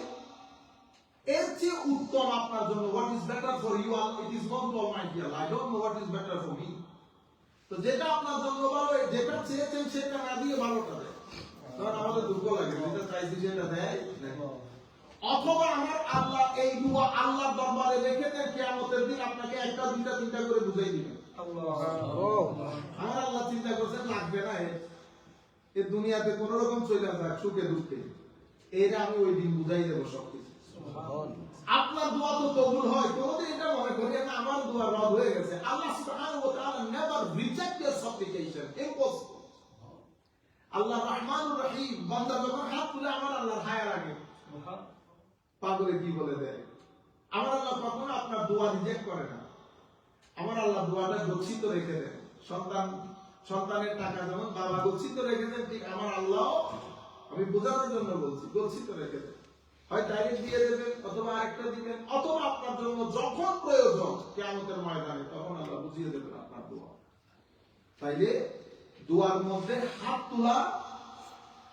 এর চেয়ে উত্তম আপনার জন্য, what is better for you, it is known to Almighty Allah. I don't know what is better for me. তো যেটা আপনার জন্য ভালো, যেটা চেয়েছেন সেটা না দিয়ে ভালোটা দেয়। কারণ আমাদের দুঃখ লাগে, যেটা চাইছি সেটা দেয়। অথবা আমার আল্লাহ এই দোয়া আল্লাহর দরবারে রেখে দেন, কিয়ামতের দিন আপনাকে একটা দুইটা তিনটা করে বুঝাই দিবেন। আমার আল্লাহ চিন্তা করছেন লাগবে না, এই দুনিয়াতে কোন রকম চলে যাক সুখে দুঃখে, এরা আমি ওই দিন বুঝাই দেবো সবকিছু। আপনার দোয়া তো কবুল হয়, কোনদিন এটা মনে করি না আমার দোয়া রদ হয়ে গেছে। আল্লাহ সুবহানাহু ওয়া তাআলা never reject your supplication, impossible. Allah রহমানুর রহিম, বান্দা যখন হাত তুলে আমার আল্লাহর হায়া লাগে, পাগলে কি বলে দেয়। আমার আল্লাহ কখনো আপনার দোয়া রিজেক্ট করে না। আমার আল্লাহ দোয়াটা গচ্ছিত রেখে দেন। সন্তানের টাকা যেমন বাবা গচ্ছিত রেখে দেন, ঠিক আমার আল্লাহ, আমি বোঝানোর জন্য বলছি, গচ্ছিত রেখে দেন। হয় ডাইরেক্ট দিয়ে দেবেন, অথবা আরেকটা দিবেন, অথবা আপনার জন্য যখন প্রয়োজন কিয়ামতের ময়দানে তখন আল্লাহ বুঝিয়ে দেবেন আপনার দোয়া। তাইলে দোয়ার মধ্যে হাত তোলা,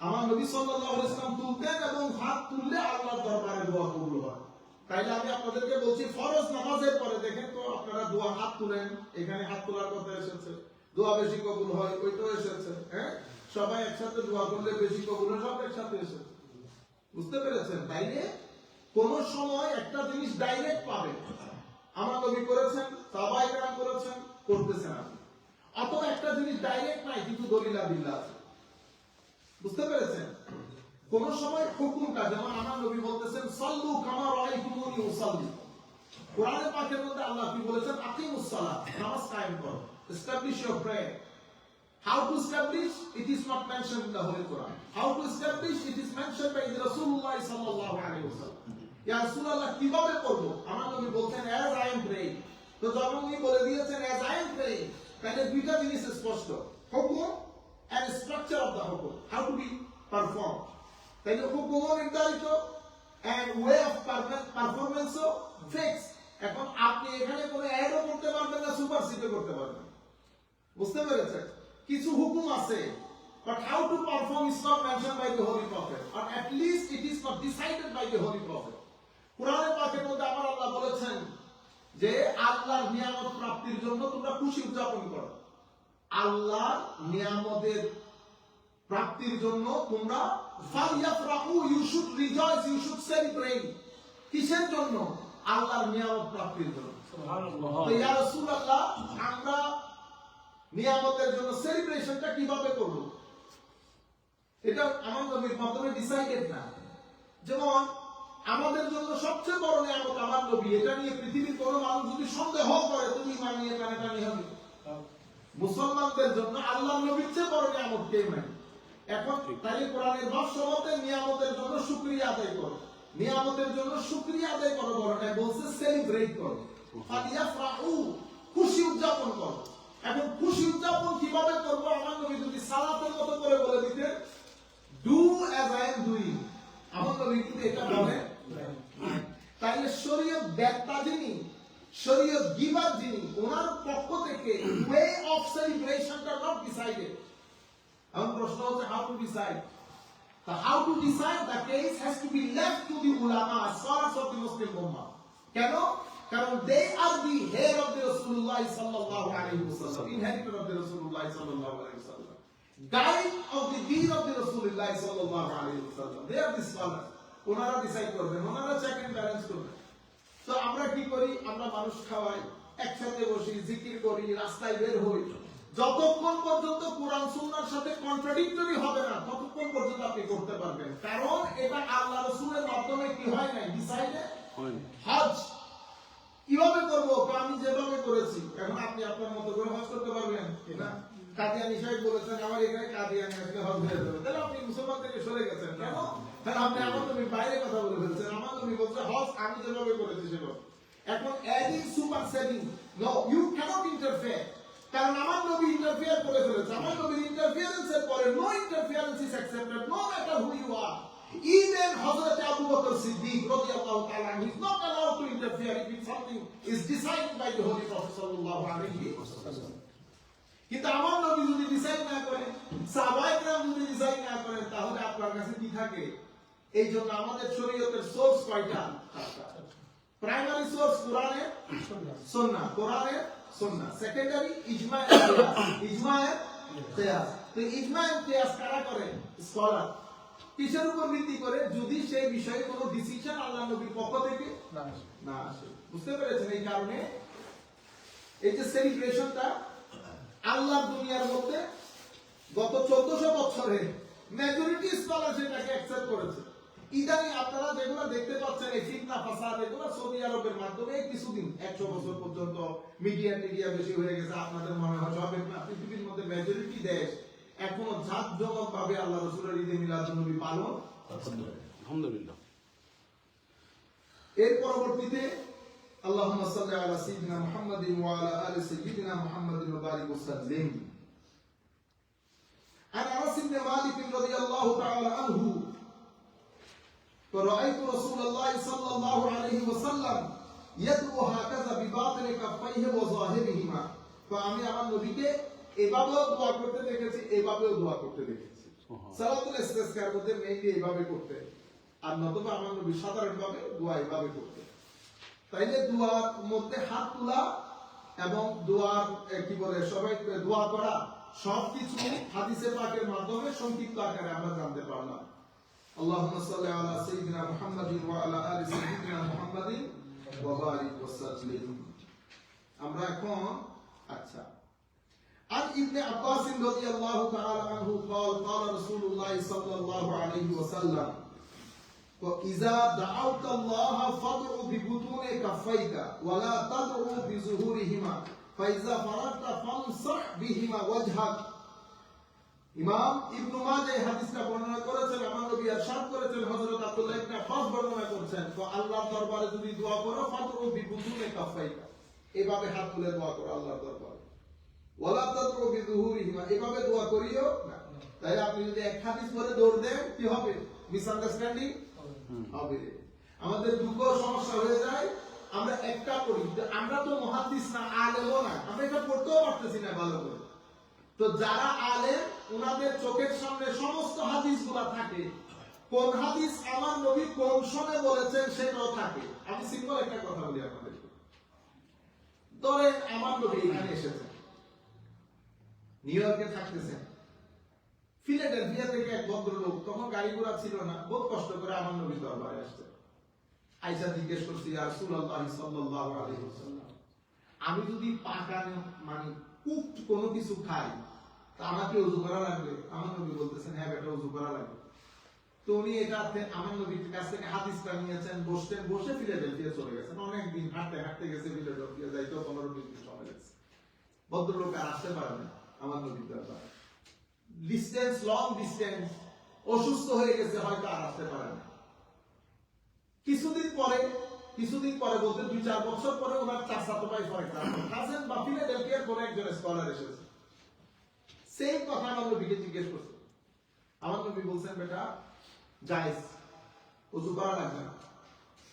আমার নবী সাল্লাল্লাহু আলাইহি ওয়াসাল্লাম তুলতেন এবং হাত তুললে আল্লাহর দরবারে দোয়া কবুল হয়। তাইলে আমি আপনাদেরকে বলছি ফরজ নামাজের পরে দেখেন তো আপনারা দোয়া হাত তুলেন, এখানে হাত তোলার কথা এসেছে, দোয়া বেশি কবুল হয় ওইটাও এসেছে, হ্যাঁ সবাই একসাথে দোয়া করলে বেশি কবুল হয়, সব একসাথে এসেছে। বুঝতে পেরেছেন? তাইলে কোন সময় একটা জিনিস ডাইরেক্ট পাবেন, আমার নবী করেছেন, সাহাবায়ে কেরাম করেছেন, করতেছেন আপনি। অথবা একটা জিনিস ডাইরেক্ট নাই কিন্তু দলিলা বিল্লাহ আছে। বুঝতে পেরেছেন? কোন সময় হুকুমটা, যেমন আমার নবী বলতেছেন সাল্লু কামা রাআইতুমুনি উসাল্লি। কোরআনে পাকের মধ্যে আল্লাহ কি বলেছেন? আকিমুস সালাত, নামাজ কায়েম করো, establish your prayer. How to establish? It is not mentioned in the Holy Quran. How to establish? It is mentioned by the Rasulullah sallallahu alaihi wasallam. Ya Rasulullah কিভাবে করব? আমার নবী বলতেন as I am praying. তো যখন উনি বলে দিয়েছেন as I am praying, তাহলে দুইটা জিনিস স্পষ্ট, হুকুম and structure of the হুকুম, how to be performed. তাহলে হুকুমও নির্ধারিত and way of performance O fixed. এখন আপনি এখানে কোনো অ্যাডও করতে পারবেন না, সুপারসিডও করতে পারবেন। বুঝতে পেরেছেন? কিছু হুকুম আছে, but how to perform is not mentioned by the Holy Prophet, or at least it is not decided by the Holy Prophet. কোরআনে পাকের মধ্যে আমার আল্লাহ বলেছেন যে আল্লাহর নিয়ামত প্রাপ্তির জন্য তোমরা খুশি উদযাপন করো। আল্লাহর নিয়ামতের প্রাপ্তির জন্য তোমরা ফালিয়াফরাহু, you should rejoice, you should celebrate। কিসের জন্য? আল্লাহর নিয়ামত প্রাপ্তির জন্য। সুবহানাল্লাহ। তো ইয়া রাসূলুল্লাহ, আমরা নিয়ামতের জন্য সেলিব্রেশনটা কিভাবে করব? এটা আমার নবীর মাধ্যমে ডিসাইডেড না। যেমন আমাদের জন্য সবচেয়ে বড় নিয়ামত আমার নবী, এটা নিয়ে পৃথিবীর কোনো মানুষ যদি সন্দেহ করে তুমি ঈমান নিয়ে টানাটানি হবে। মুসলমানদের জন্য আল্লাহর নবীর চেয়ে বড় নিয়ামত কেউ নাই। এখন তাই কোরআনের ভাষ্য মতে নিয়ামতের জন্য শুকরিয়া আদায় করো, নিয়ামতের জন্য শুকরিয়া আদায় করো বড় না, বলছে সেলিব্রেট করো, ফালিয়াফরাহু, খুশি উদযাপন করো। এখন খুশি উদযাপন কিভাবে করব? আমার নবী যদি সালাতের মতো করে বলে দিতেন do as I am doing, আমার নবী কিন্তু এটা বলে। তাইলে শরীয়ত ব্যাখ্যা যিনি, শরীয়ত গিভার যিনি, ওনার পক্ষ থেকে ওয়ে অফ সেলিব্রেশনটা নট ডিসাইডেড। এখন প্রশ্ন হচ্ছে how to decide. So how to decide? The case has to be left to the ulama, scholars of the Muslim Ummah. কেন? কারণ they are the heir of the Rasulullah sallallahu alaihi wasallam, inheritor of the Rasulullah sallallahu alaihi wasallam, guide of the deen of the Rasulullah sallallahu alaihi wasallam. They are the scholars. ওনারা decide করবেন, ওনারা check and balance করবেন। তো আমরা কি করি? আমরা মানুষ খাওয়াই, একসাথে বসি, জিকির করি, রাস্তায় বের হই, যতক্ষণ পর্যন্ত কোরআন সুন্নাহর সাথে কন্ট্রাডিক্টরি হবে না ততক্ষণ পর্যন্ত আপনি করতে পারবেন। কারণ এটা আল্লাহ রাসূলের মাধ্যমে কি হয় না, ডিসাইডেড হয় না। হজ কিভাবে করব? আমি যেভাবে করেছি, এখন আপনি আপনার মতো করে হজ করতে পারবেন না। কাদিয়ানী সাহেব বলেছেন আমার এখানে কাদিয়ানী আসলে হজ হয়ে যাবে, তাহলে আপনি মুসলমান থেকে সরে গেছেন। কেন? তাহলে আপনি আমার নবীর বাইরে কথা বলে ফেলছেন। আমার নবী বলছে হজ আমি যেভাবে করেছি সেভাবে। এখন adding super saving, no, you can't interfere. কারণ আমার নবী ইন্টারফেয়ার করে ফেলেছে। আমার নবীর ইন্টারফিয়ারেন্সের পরে no interference is accepted, no matter who you are. Even Hazrat Abu Bakr Siddiq radiyallahu ta'ala is not allowed to interfere if something is decided by the Holy Prophet sallallahu alaihi wasallam. কিন্তু আমার নবী যদি decide না করেন, সাহাবায়ে কেরাম যদি decide না করেন, তাহলে আপনার কাছে কি থাকে? এই জন্য আমাদের শরীয়তের সোর্স কয়টা? প্রাইমারি সোর্স কোরআনের সুন্নাহ, কোরআনের সুন্নাহ। সেকেন্ডারি ইজমা এর কিয়াস, ইজমা এর কিয়াস। তো ইজমা এর কিয়াস কারা করে? স্কলার। কিসের উপর ভিত্তি করে? যদি সেই বিষয়ে কোনো ডিসিশন আল্লাহ নবীর পক্ষ থেকে না আসে। বুঝতে পেরেছেন? এই কারণে এই যে সেলিব্রেশনটা আল্লাহর দুনিয়ার মধ্যে গত 1400 বছরে মেজরিটি স্কলার সেটাকে অ্যাকসেপ্ট করেছে। ইদানি আপনারা যেগুলো দেখতে পাচ্ছেন এই ফিতনা ফাসাদ, এগুলো সৌদি আরবের মাধ্যমে কিছুদিন 100 বছর পর্যন্ত মিডিয়া বেশি হয়ে গেছে। আপনাদের মনে হয় হবে না, পৃথিবীর মধ্যে মেজরিটি দেশ এখনো জাঁকজমক ভাবে আল্লাহ রাসূলের ঈদে মিলাদুন্নবী পালন আলহামদুলিল্লাহ। এর পরবর্তীতে আল্লাহুম্মা সাল্লি আলা সাইয়্যিদিনা মুহাম্মাদিন ওয়া আলা আলি সাইয়্যিদিনা মুহাম্মাদিন ওয়া বারিক ওয়া সাল্লিম। عن أنس بن مالك رضي الله تعالى عنه فرأيت رسول الله صلى الله عليه وسلم يدعو هكذا بباطن كفيه وظاهرهما। তো আমি আমার নবীকে এভাবেও দোয়া করতে দেখেছি, এভাবেও দোয়া করতে দেখেছি। সালাতুল ইস্তিসকার মধ্যে মেইনলি এইভাবে করতে, আর নতুবা আমার নবী সাধারণভাবে দোয়া এইভাবে করতে। তাইলে দোয়ার মধ্যে হাত তোলা এবং দোয়ার কি বলে সবাই দোয়া করা সবকিছু হাদিসে পাকের মাধ্যমে সংক্ষিপ্ত আকারে আমরা জানতে পারলাম। আল্লাহুম্মা সাল্লি আলা সাইয়্যিদিনা মুহাম্মাদিন ওয়া আলা আলি সাইয়্যিদিনা মুহাম্মাদিন ওয়া বারিক ওয়া সাল্লিম। আমরা এখন আচ্ছা عن ابن عباس رضي الله تعالى عنه قال قال رسول الله صلى الله عليه وسلم وإذا دعوت الله فادع ببطون كفيك ولا تدع بظهورهما فإذا فرغت فامسح بهما وجهك। ইমাম ইবনে মাজাহ এই হাদিসটা বর্ণনা করেছেন, আমার নবী ইরশাদ করেছেন, হযরত আব্দুল্লাহ ইবনে আব্বাস বর্ণনা করেছেন, তো আল্লাহর দরবারে যদি দোয়া করো ফাদউ বিবুতুনি কাফাইকা, এভাবে হাত তুলে দোয়া করো আল্লাহর দরবারে। ওয়ালা তাদউ বিযুহুরিহিমা, এভাবে দোয়া করিও না। তাই আপনি যদি এক হাদিস পরে দৌড় দেন কি হবে? মিসআন্ডারস্ট্যান্ডিং হবে। আমাদের দুঃখ সমস্যা হয়ে যায়, আমরা একটা পড়ি, আমরা তো মুহাদ্দিস না, আলেমও না, আমরা এটা পড়তেও পারতেছি না ভালো করে। তো যারা আলেম ওনাদের চোখের সামনে সমস্ত হাদিসগুলো থাকে, কোন হাদিস আমার নবী কোন সময় বলেছেন সেটাও থাকে। আমি সিম্পল একটা কথা বলি আপনাদেরকে, ধরেন আমার নবী এখানে এসেছেন, নিউ ইয়র্কে থাকতেছেন, ফিলাডেলফিয়া থেকে এক ভদ্রলোক, তখন গাড়ি ঘোড়া ছিল না, বহুত কষ্ট করে আমার নবীর দরবারে আসছে। আয়েশা জিজ্ঞেস করছি, ইয়া রাসূলুল্লাহ সাল্লাল্লাহু আলাইহি ওয়াসাল্লাম, আমি যদি পাকানো মানে কুকড কোনো কিছু খাই তা আমাকে ওযু করা লাগবে? আমার নবী বলতেছেন, হ্যাঁ বেটা ওযু করা লাগবে। তো উনি এটাতে আমার নবীর কাছ থেকে হাদিসটা নিয়েছেন, বসতেন, বসে ফিলাডেলফিয়া চলে গেছেন। অনেক দিন হাঁটতে হাঁটতে গেছে ফিলাডেলফিয়া, যাইতে 15-20 দিন সময় লাগছে। ভদ্রলোক আর আসতে পারে না আমার নবীর দরবারে, ডিসটেন্স, লং ডিসটেন্স, অসুস্থ হয়ে গেছে, হয়তো আর আসতে পারে না। কিছুদিন পরে বলতে 2-4 বছর পরে ওনার চাচাতো ভাই ফর এক্সাম্পল কাজেন বা ফিলাডেলফিয়ার কোন একজন স্কলার এসেছে, সেম কথা আমার নবীকে জিজ্ঞেস করছে। আমার নবী বলছেন, বেটা জায়েজ, ওযু করা লাগবে না।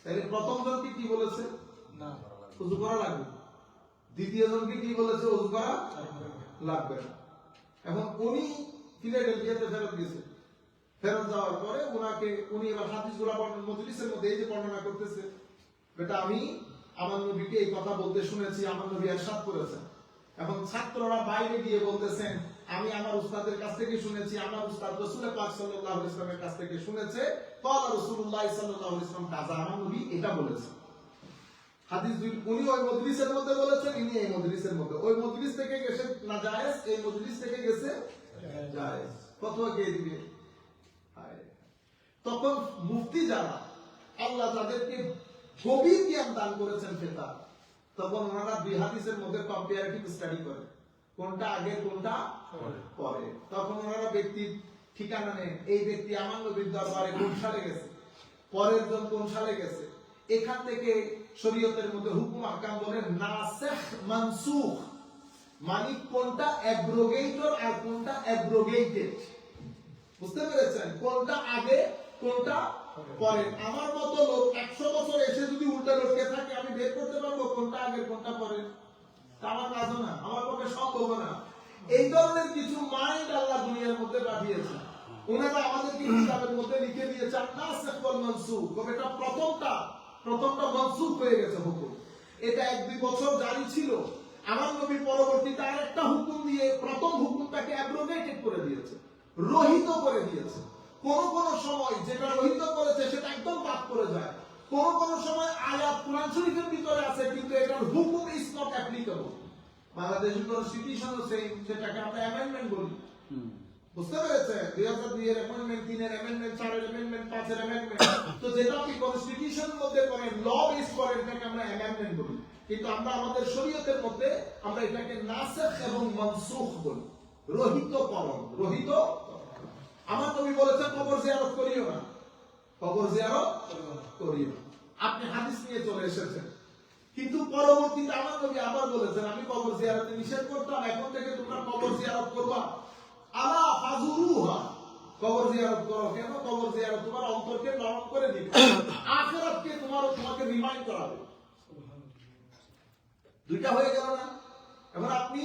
তাহলে প্রথম জনকে কি বলেছে? না, ওযু করা লাগবে। দ্বিতীয় জনকে কি বলেছে? ওযু করা লাগবে না। এখন উনি ফিলাডেলফিয়াতে ফেরত গেছে, ফেরত যাওয়ার পরে উনি এবার হাদিসগুলো মজলিসের মধ্যে এই যে বর্ণনা করতেছে, বেটা আমি আমার নবীকে এই কথা বলতে শুনেছি, আমার নবী ইরশাদ করেছেন। এখন ছাত্ররা বাইরে গিয়ে বলতেছেন, আমি আমার উস্তাদের কাছ থেকে শুনেছি, আমার উস্তাদ রাসূল পাক সাল্লাল্লাহু আলাইহি ওয়াসাল্লামের কাছ থেকে শুনেছে, ক্বালা রাসূলুল্লাহ সাল্লাল্লাহু আলাইহি ওয়াসাল্লাম কাজা, আমার নবী এটা বলেছেন। হাদিস উনি ওই মজলিসের মধ্যে বলেছেন, ইনি এই মজলিসের মধ্যে, ওই মজলিস থেকে গেছে না জায়েজ, এই মজলিস থেকে গেছে জায়েজ। ফতোয়া কে দিবে? তখন মুফতি যারা, আল্লাহ তাদেরকে গভীর জ্ঞান দান করেছেন ফিকহ, তখন ওনারা দুই হাদিসের মধ্যে কম্পারেটিভ স্টাডি করে, কোনটা আগে কোনটা পরে। তখন ওনারা ব্যক্তির ঠিকানা নেন, এই ব্যক্তি আমার নবীর দরবারে কোন সালে গেছে, পরের জন কোন সালে গেছে, এখান থেকে শরীয়তের মধ্যে হুকুম আহকাম বলে নাসিখ মানসুখ, মানে কোনটা অ্যাব্রোগেটর আর কোনটা অ্যাব্রোগেটেড। বুঝতে পেরেছেন? কোনটা আগে কোনটা পরে। আমার মতো লোক 100 বছর এসে যদি উল্টা লটকে থাকে, আমি বের করতে পারবো কোনটা আগে কোনটা পরে? আমার কাজ না, আমার পক্ষে সম্ভব না। এই ধরনের কিছু মাইন্ড আল্লাহ দুনিয়ার মধ্যে পাঠিয়েছে, ওনারা আমাদেরকে কিতাবের মধ্যে লিখে দিয়েছে নাসিখ ওয়াল মানসুখ। তবে এটা প্রথমটা মানসুখ হয়ে গেছে হুকুম, এটা 1-2 বছর জারি ছিল, আমার নবী পরবর্তীতে আরেকটা হুকুম দিয়ে প্রথম হুকুমটাকে অ্যাব্রোগেটেড করে দিয়েছে, রহিত করে দিয়েছে। কোন সময় যেটা রহিত করেছে সেটা একদম বাদ করে যায়, কোন সময় আয়াত কোরআন শরীফের ভিতরে আছে কিন্তু এটার হুকুম ইজ নট অ্যাপ্লিকেবল। বাংলাদেশের কনস্টিটিউশনও সেম, সেটাকে আমরা অ্যামেন্ডমেন্ট বলি। বুঝতে পেরেছেন? 2002 এর অ্যামেন্ডমেন্ট, 3 এর অ্যামেন্ডমেন্ট, 4 এর অ্যামেন্ডমেন্ট, 5 এর অ্যামেন্ডমেন্ট। তো যেটা আপনি কনস্টিটিউশনের মধ্যে করেন, ল বেস করেন, এটাকে আমরা অ্যামেন্ডমেন্ট বলি। কিন্তু আমরা আমাদের শরীয়তের মধ্যে আমরা এটাকে নাসিখ এবং মানসুখ বলি, রহিতকরণ। আমার নবী বলেছেন কবর জিয়ারত করিও না, কবর জিয়ারত করিও না। আপনি হাদিস নিয়ে চলে এসেছেন, কিন্তু পরবর্তীতে আমার নবী আবার বলেছেন, আমি কবর জিয়ারতে নিষেধ করতাম, এখন থেকে তোমরা কবর জিয়ারত করবা। আলা ফাজুরুহা, কবর জিয়ারত করো। কেন? কবর জিয়ারত তোমার অন্তরকে নরম করে দিবে, আখিরাতকে তোমাকে রিমাইন্ড করাবে। দুইটা হয়ে গেল না? এবার আপনি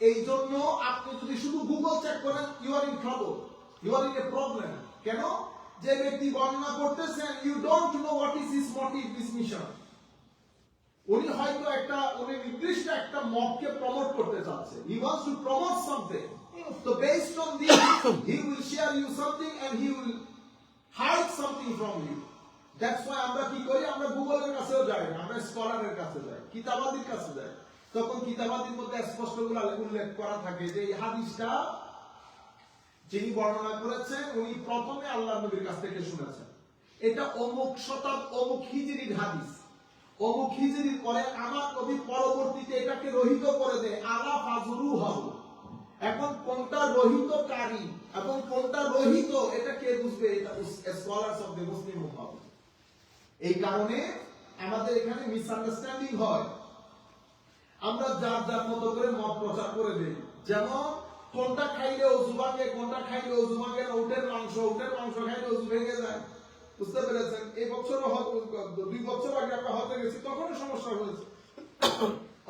এই জন্য আপনি যদি শুধু গুগল চেক করেন, you are in trouble, you are in a problem. কেন? যে ব্যক্তি বর্ণনা করতেছেন, you don't know what is his motive, his mission. উনি হয়তো উনি নির্দিষ্ট একটা মতকে প্রমোট করতে চাচ্ছে। He wants to promote something. So based on this, he will share you something and he will hide something from you. That's why আমরা কি করি, আমরা গুগলের কাছেও যাই না, আমরা স্কলারের কাছে যাই, কিতাবাদির কাছে যাই। তখন কিতাবাদির মধ্যে স্পষ্ট উল্লেখ করা থাকে যে এই হাদিসটা যিনি বর্ণনা করেছেন উনি প্রথমে আল্লাহর নবীর কাছ থেকে শুনেছেন। এটা অমুক অমুক হিজরির হাদিস, অমুক হিজরির পরে আমার নবী পরবর্তীতে এটাকে রহিত করে দেয়, আলা ফাজরু হব। এখন কোনটা রহিতকারী এবং কোনটা রহিত এটা কে বুঝবে? এটা স্কলারস অফ দ্য মুসলিম উম্মাহ। এই কারণে আমাদের এখানে মিসআন্ডারস্ট্যান্ডিং হয়, আমরা যার যার মতো করে মত প্রচার করে দেই। যেমন কোনটা খাইলে অজু ভাঙে, কোনটা খাইলে অজু ভাঙে না, উটের মাংস খাইলে অজু ভেঙে যায়। বুঝতে পেরেছেন? এই বছর 2 বছর আগে আমরা হতে গেছি, তখনও সমস্যা হয়েছে।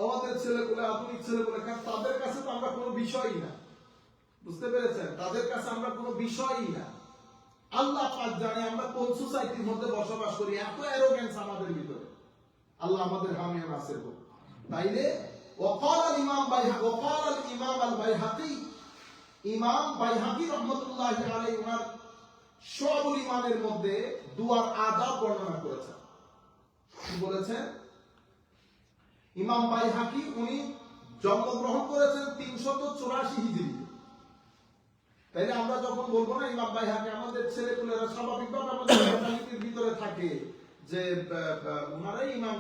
আমাদের ছেলেগুলো, আধুনিক ছেলেগুলো, তাদের কাছে তো আমরা কোনো বিষয়ই না। বুঝতে পেরেছেন? তাদের কাছে আমরা কোনো বিষয়ই না। আল্লাহ পাক জানে আমরা কোন সোসাইটির মধ্যে বসবাস করি, এত অ্যারোগেন্স আমাদের ভিতরে। আল্লাহ আমাদের হামিয়ে নাসির হোক। তাইলে ওয়াকাল ইমাম আল বাইহাকি, ইমাম বাইহাকি রাহমাতুল্লাহি আলাইহি ওনার শুআবুল ঈমানের মধ্যে দুআর আদাব বর্ণনা করেছেন। কি বলেছেন? ইমাম বাইহাকি উনি জন্মগ্রহণ করেছেন 384 হিজরিতে। তাইলে আমরা যখন বলবো না ইমাম বাইহাকি, আমাদের ছেলেপুলেরা স্বাভাবিকভাবে আমাদের মেন্টালিটির ভিতরে থাকে যে উনারাই ইমাম,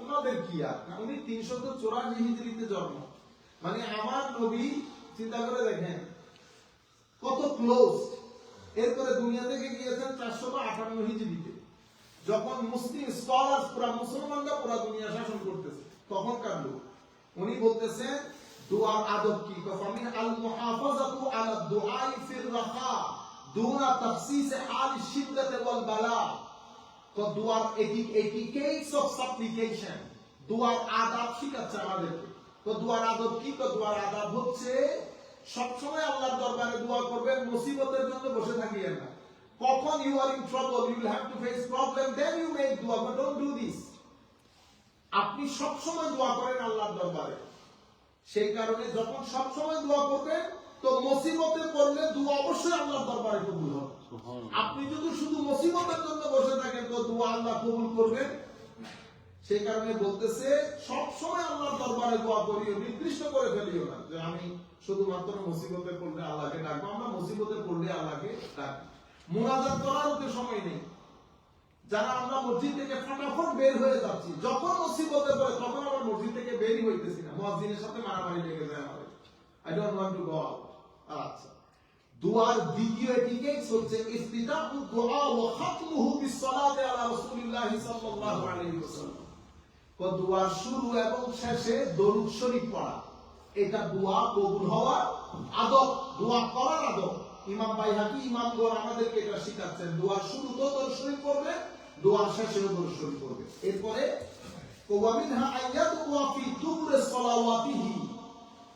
উনাদের কি আর, উনি 384 হিজরিতে জন্ম। মানে আমার নবী, চিন্তা করে দেখেন কত ক্লোজ। এরপরে দুনিয়া থেকে গিয়েছেন 458 হিজরিতে, যখন মুসলিম স্কলার্স পুরা মুসলমানরা পুরা দুনিয়া শাসন করতেছে, তখনকার লোক। উনি বলতেছেন দুআর আদব কি? ফামিন আল মুহাফাজাতু আলা দুআই ফির রাখা দুনা তাখসিস আল শিদ্দাত ওয়াল বালা। তো দুআর এটিকেটস অফ সাপ্লিকেশন, দুআর আদব শিখাচ্ছে আমাদেরকে। তো দুআর আদব কি? তো দুআর আদব হচ্ছে সবসময় আল্লাহর দরবারে দোয়া করবেন, মুসিবতের জন্য বসে থাকিয়েন না। কখন you are in trouble, you will have to face problem, then you make dua, but don't do this. আপনি সবসময় দোয়া করেন আল্লাহর দরবারে। সেই কারণে যখন সবসময় দোয়া করবেন তো মুসিবতে পড়লে দোয়া অবশ্যই আল্লাহর দরবারে কবুল হবে। আপনি যদি শুধু মুসিবতের জন্য বসে থাকেন তো দোয়া আল্লাহ কবুল করবেন। সেই কারণে বলতেছে সবসময় আল্লাহর দরবারে দোয়া করিও, নির্দিষ্ট করে ফেলিও না যে আমি শুধুমাত্র মুসিবতে পড়লে আল্লাহকে ডাকবো। আমরা মুসিবতে পড়লে আল্লাহকে ডাকি, মুনাজাত করার তো সময় নেই। যারা আমরা মসজিদ থেকে ফটাফট বের হয়ে যাচ্ছি, যখন মুসিবতে পড়ে তখন আমরা মসজিদ থেকে বেরই হইতেছি না, মুয়াজ্জিনের সাথে মারামারি লেগে যায় আমাদের। I don't want to go out. আচ্ছা, দুআর দ্বিতীয় এটিকেটস হচ্ছে ইফতিতাহু দুআ ওয়া খাতমুহু বিসসালাতি আলা রাসূলিল্লাহ সাল্লাল্লাহু আলাইহি ওয়াসাল্লাম। তো দুআর শুরু এবং শেষে দরুদ শরীফ পড়া, এটা দোয়া কবুল হওয়ার আদব, দোয়া করার আদব। ইমাম বাইহাকি ইমামগণ আমাদেরকে এটা শিখাচ্ছেন। দোয়ার শুরুতেও দরুদ শরীফ পড়বে, দোয়ার শেষেও দরুদ শরীফ পড়বে। এরপরে ওয়ামিনহা আয়াতু ওয়া ফি দুবুরি সালাওয়াতিহি,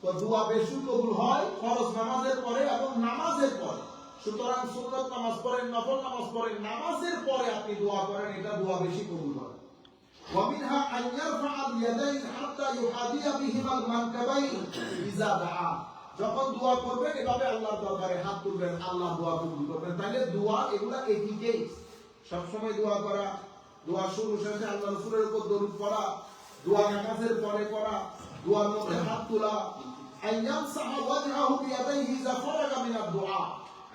তো দোয়া বেশি কবুল হয় ফরজ নামাজের পরে এবং নামাজের পরে। সুতরাং সুন্নাত নামাজ পড়েন, নফল নামাজ পড়েন, নামাজের পরে আপনি দোয়া করেন, এটা দোয়া বেশি কবুল হয়। ومنها أن يرفع اليدين حتى يحاذي بهما المنكبين إذا دعا। যখন দোয়া করবেন এভাবে আল্লাহর দরবারে হাত তুলবেন, আল্লাহ দোয়া কবুল করবেন। তাহলে দোয়া এগুলা এটিকেটস, সব সময় দোয়া করা, দোয়া শুরু শেষে আল্লাহর রাসূলের উপর দরুদ পড়া, দোয়া নামাজের পরে করা, দোয়ার মধ্যে হাত তোলা, আইয়ামসাহ ওয়াজহাহু বিয়াদাইহি ইযা ফারাগা মিনাদ দুআ,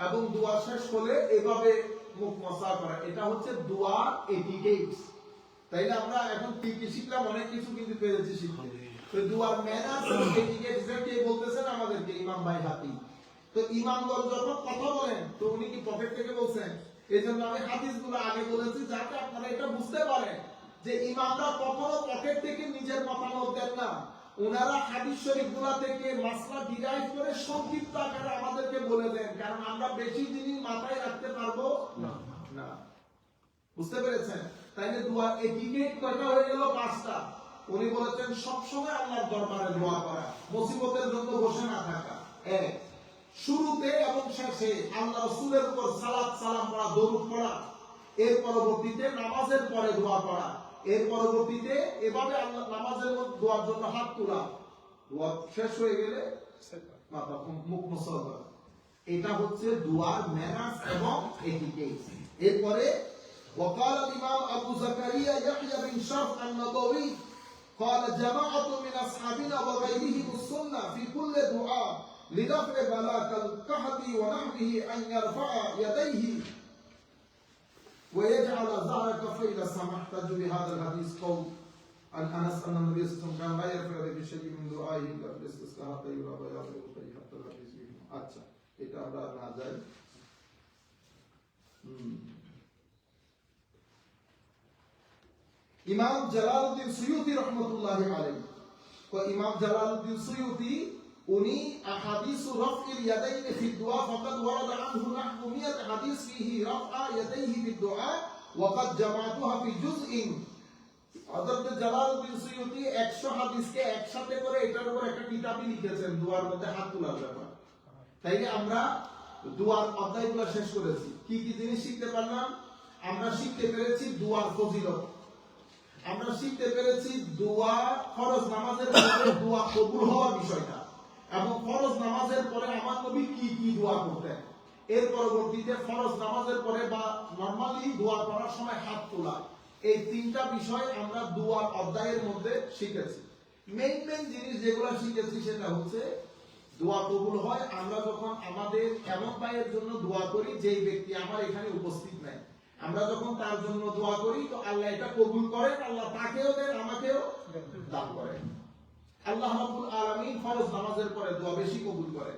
এবং দোয়া শেষ হলে এভাবে মুখ মসা করা। এটা হচ্ছে দোয়ার এটিকেটস। তাইলে আমরা এখন কি কি শিখলাম? অনেক কিছু কিন্তু পেরেছি শিখতে। তো দুআর ম্যানার্স এবং এটিকেটস কে বলতেছেন আমাদেরকে? ইমাম বাইহাকি। তো ইমামগণ যখন কথা বলেন তো উনি কি প্রফেট থেকে বলছেন? এইজন্য আমি হাদিসগুলো আগে বলেছি যাতে আপনারা এটা বুঝতে পারেন যে ইমামরা কখনো পকেট থেকে নিজের মতামত দেন না। ওনারা হাদিস শরীফগুলো থেকে মাসলা ডিরাইভ করে সংক্ষিপ্ত আকারে আমাদেরকে বলে দেন, কারণ আমরা বেশি জিনিস মাথায় রাখতে পারবো না। বুঝতে পেরেছেন? তাইলে দোয়া এটিকেট কয়টা হয়ে গেল? 5টা। উনি বলেছেন সবসময় আল্লাহর দরবারে দোয়া করা, মুসিবতের জন্য বসে না থাকা। 1, শুরুতে এবং শেষে আল্লাহ রাসূলের উপর সালাত সালাম পড়া, দরুদ পড়া। এর পরবর্তীতে নামাজের পরে দোয়া করা। এর পরবর্তীতে এভাবে আল্লাহ নামাজের মধ্যে দোয়ার জন্য হাত তোলা, দোয়া শেষ হয়ে গেলে মাথা মুখ মুছা করা, এটা হচ্ছে দোয়ার ম্যানার্স এবং এটিকেট। এরপরে وقال الإمام أبو زكريا يحيى بن شرف النبوي قال جماعة من أصحابنا وغيرهم السنة في كل دعاء لدفع بلاء القحط ونحوه أن يرفع يديه ويجعل ظهر كفيه إلى السماء. احتج بهذا الحديث قول عن أنس أن النبي صلى الله عليه وسلم كان لا يرفع يديه بشيء من دعائه إلا بالاستسقاء حتى يرى بياض وجهه حتى لا يزيد. আচ্ছা, এটা আমরা না যাই। ইমাম জালালউদ্দিন সুয়ুতি রহমাতুল্লাহি আলাইহি, তো ইমাম জালালউদ্দিন সুয়ুতি উনি আহাদিসু রাফইল ইয়াদাইনি ফি দুআ ফাকাদ ওয়ারাদা আনহু নাহু 100 হাদিস ফিহি রাফআ ইয়াদাইহি ফি দুআ ওয়া কাদ জামাতুহা ফি জুজইন। হযরত জালালউদ্দিন সুয়ুতি 100 হাদিসকে একসাথে করে এটার উপর একটা কিতাবই লিখেছেন দোয়ার মধ্যে হাত তোলার ব্যাপার। তাইলে আমরা দোয়ার অধ্যায়গুলো শেষ করেছি। কি কি জিনিস শিখতে পারলাম? আমরা শিখতে পেরেছি দোয়ার ফজিলত, আমরা শিখতে পেরেছি দোয়া ফরজ নামাজের পরে দোয়া কবুল হওয়ার বিষয়টা, এবং ফরজ নামাজের পরে আমার নবী কি কি দোয়া করতেন। এর পরবর্তীতে ফরজ নামাজের পরে বা নরমালি দোয়া করার সময় হাত তোলা, এই তিনটা বিষয় আমরা দোয়ার অধ্যায়ের মধ্যে শিখেছি। মেইন জিনিস যেগুলো শিখেছি সেটা হচ্ছে দোয়া কবুল হয় আমরা যখন আমাদের এমন ভাইয়ের জন্য দোয়া করি যেই ব্যক্তি আমার এখানে উপস্থিত নাই। আমরা যখন তার জন্য দোয়া করি তো আল্লাহ এটা কবুল করেন, আল্লাহ তাকেও দেন আমাকেও দান করেন। আল্লাহ রাব্বুল আলামিন ফরজ নামাজের পরে দোয়া বেশি কবুল করেন।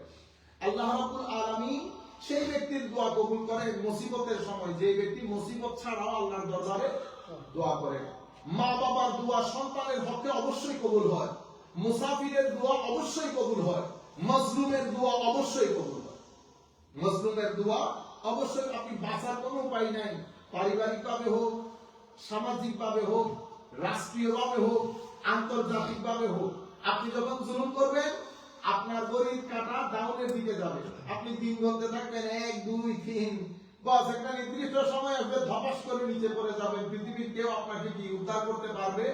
আল্লাহ রাব্বুল আলামিন সেই ব্যক্তির দোয়া কবুল করেন মুসিবতের সময়, যে ব্যক্তি মুসিবত ছাড়াও আল্লাহর দরবারে দোয়া করে। মা বাবার দোয়া সন্তানের হকে অবশ্যই কবুল হয়, মুসাফিরের দোয়া অবশ্যই কবুল হয়, মজলুমের দোয়া অবশ্যই কবুল হয়। মজলুমের দোয়া অবশ্যই, আপনি বাঁচার কোনো উপায় নাই, পারিবারিকভাবে হোক, সামাজিকভাবে হোক, রাষ্ট্রীয়ভাবে হোক, আন্তর্জাতিকভাবে হোক, আপনি যখন জুলুম করবেন আপনার গরিব কাটা ডাউনের দিকে যাবে। আপনি দিন গুনতে থাকবেন 1 2 3, বাস একটা নির্দিষ্ট সময় আসবে ধপাস করে নিচে পড়ে যাবেন। পৃথিবীর কেউ আপনাকে কি উদ্ধার করতে পারবে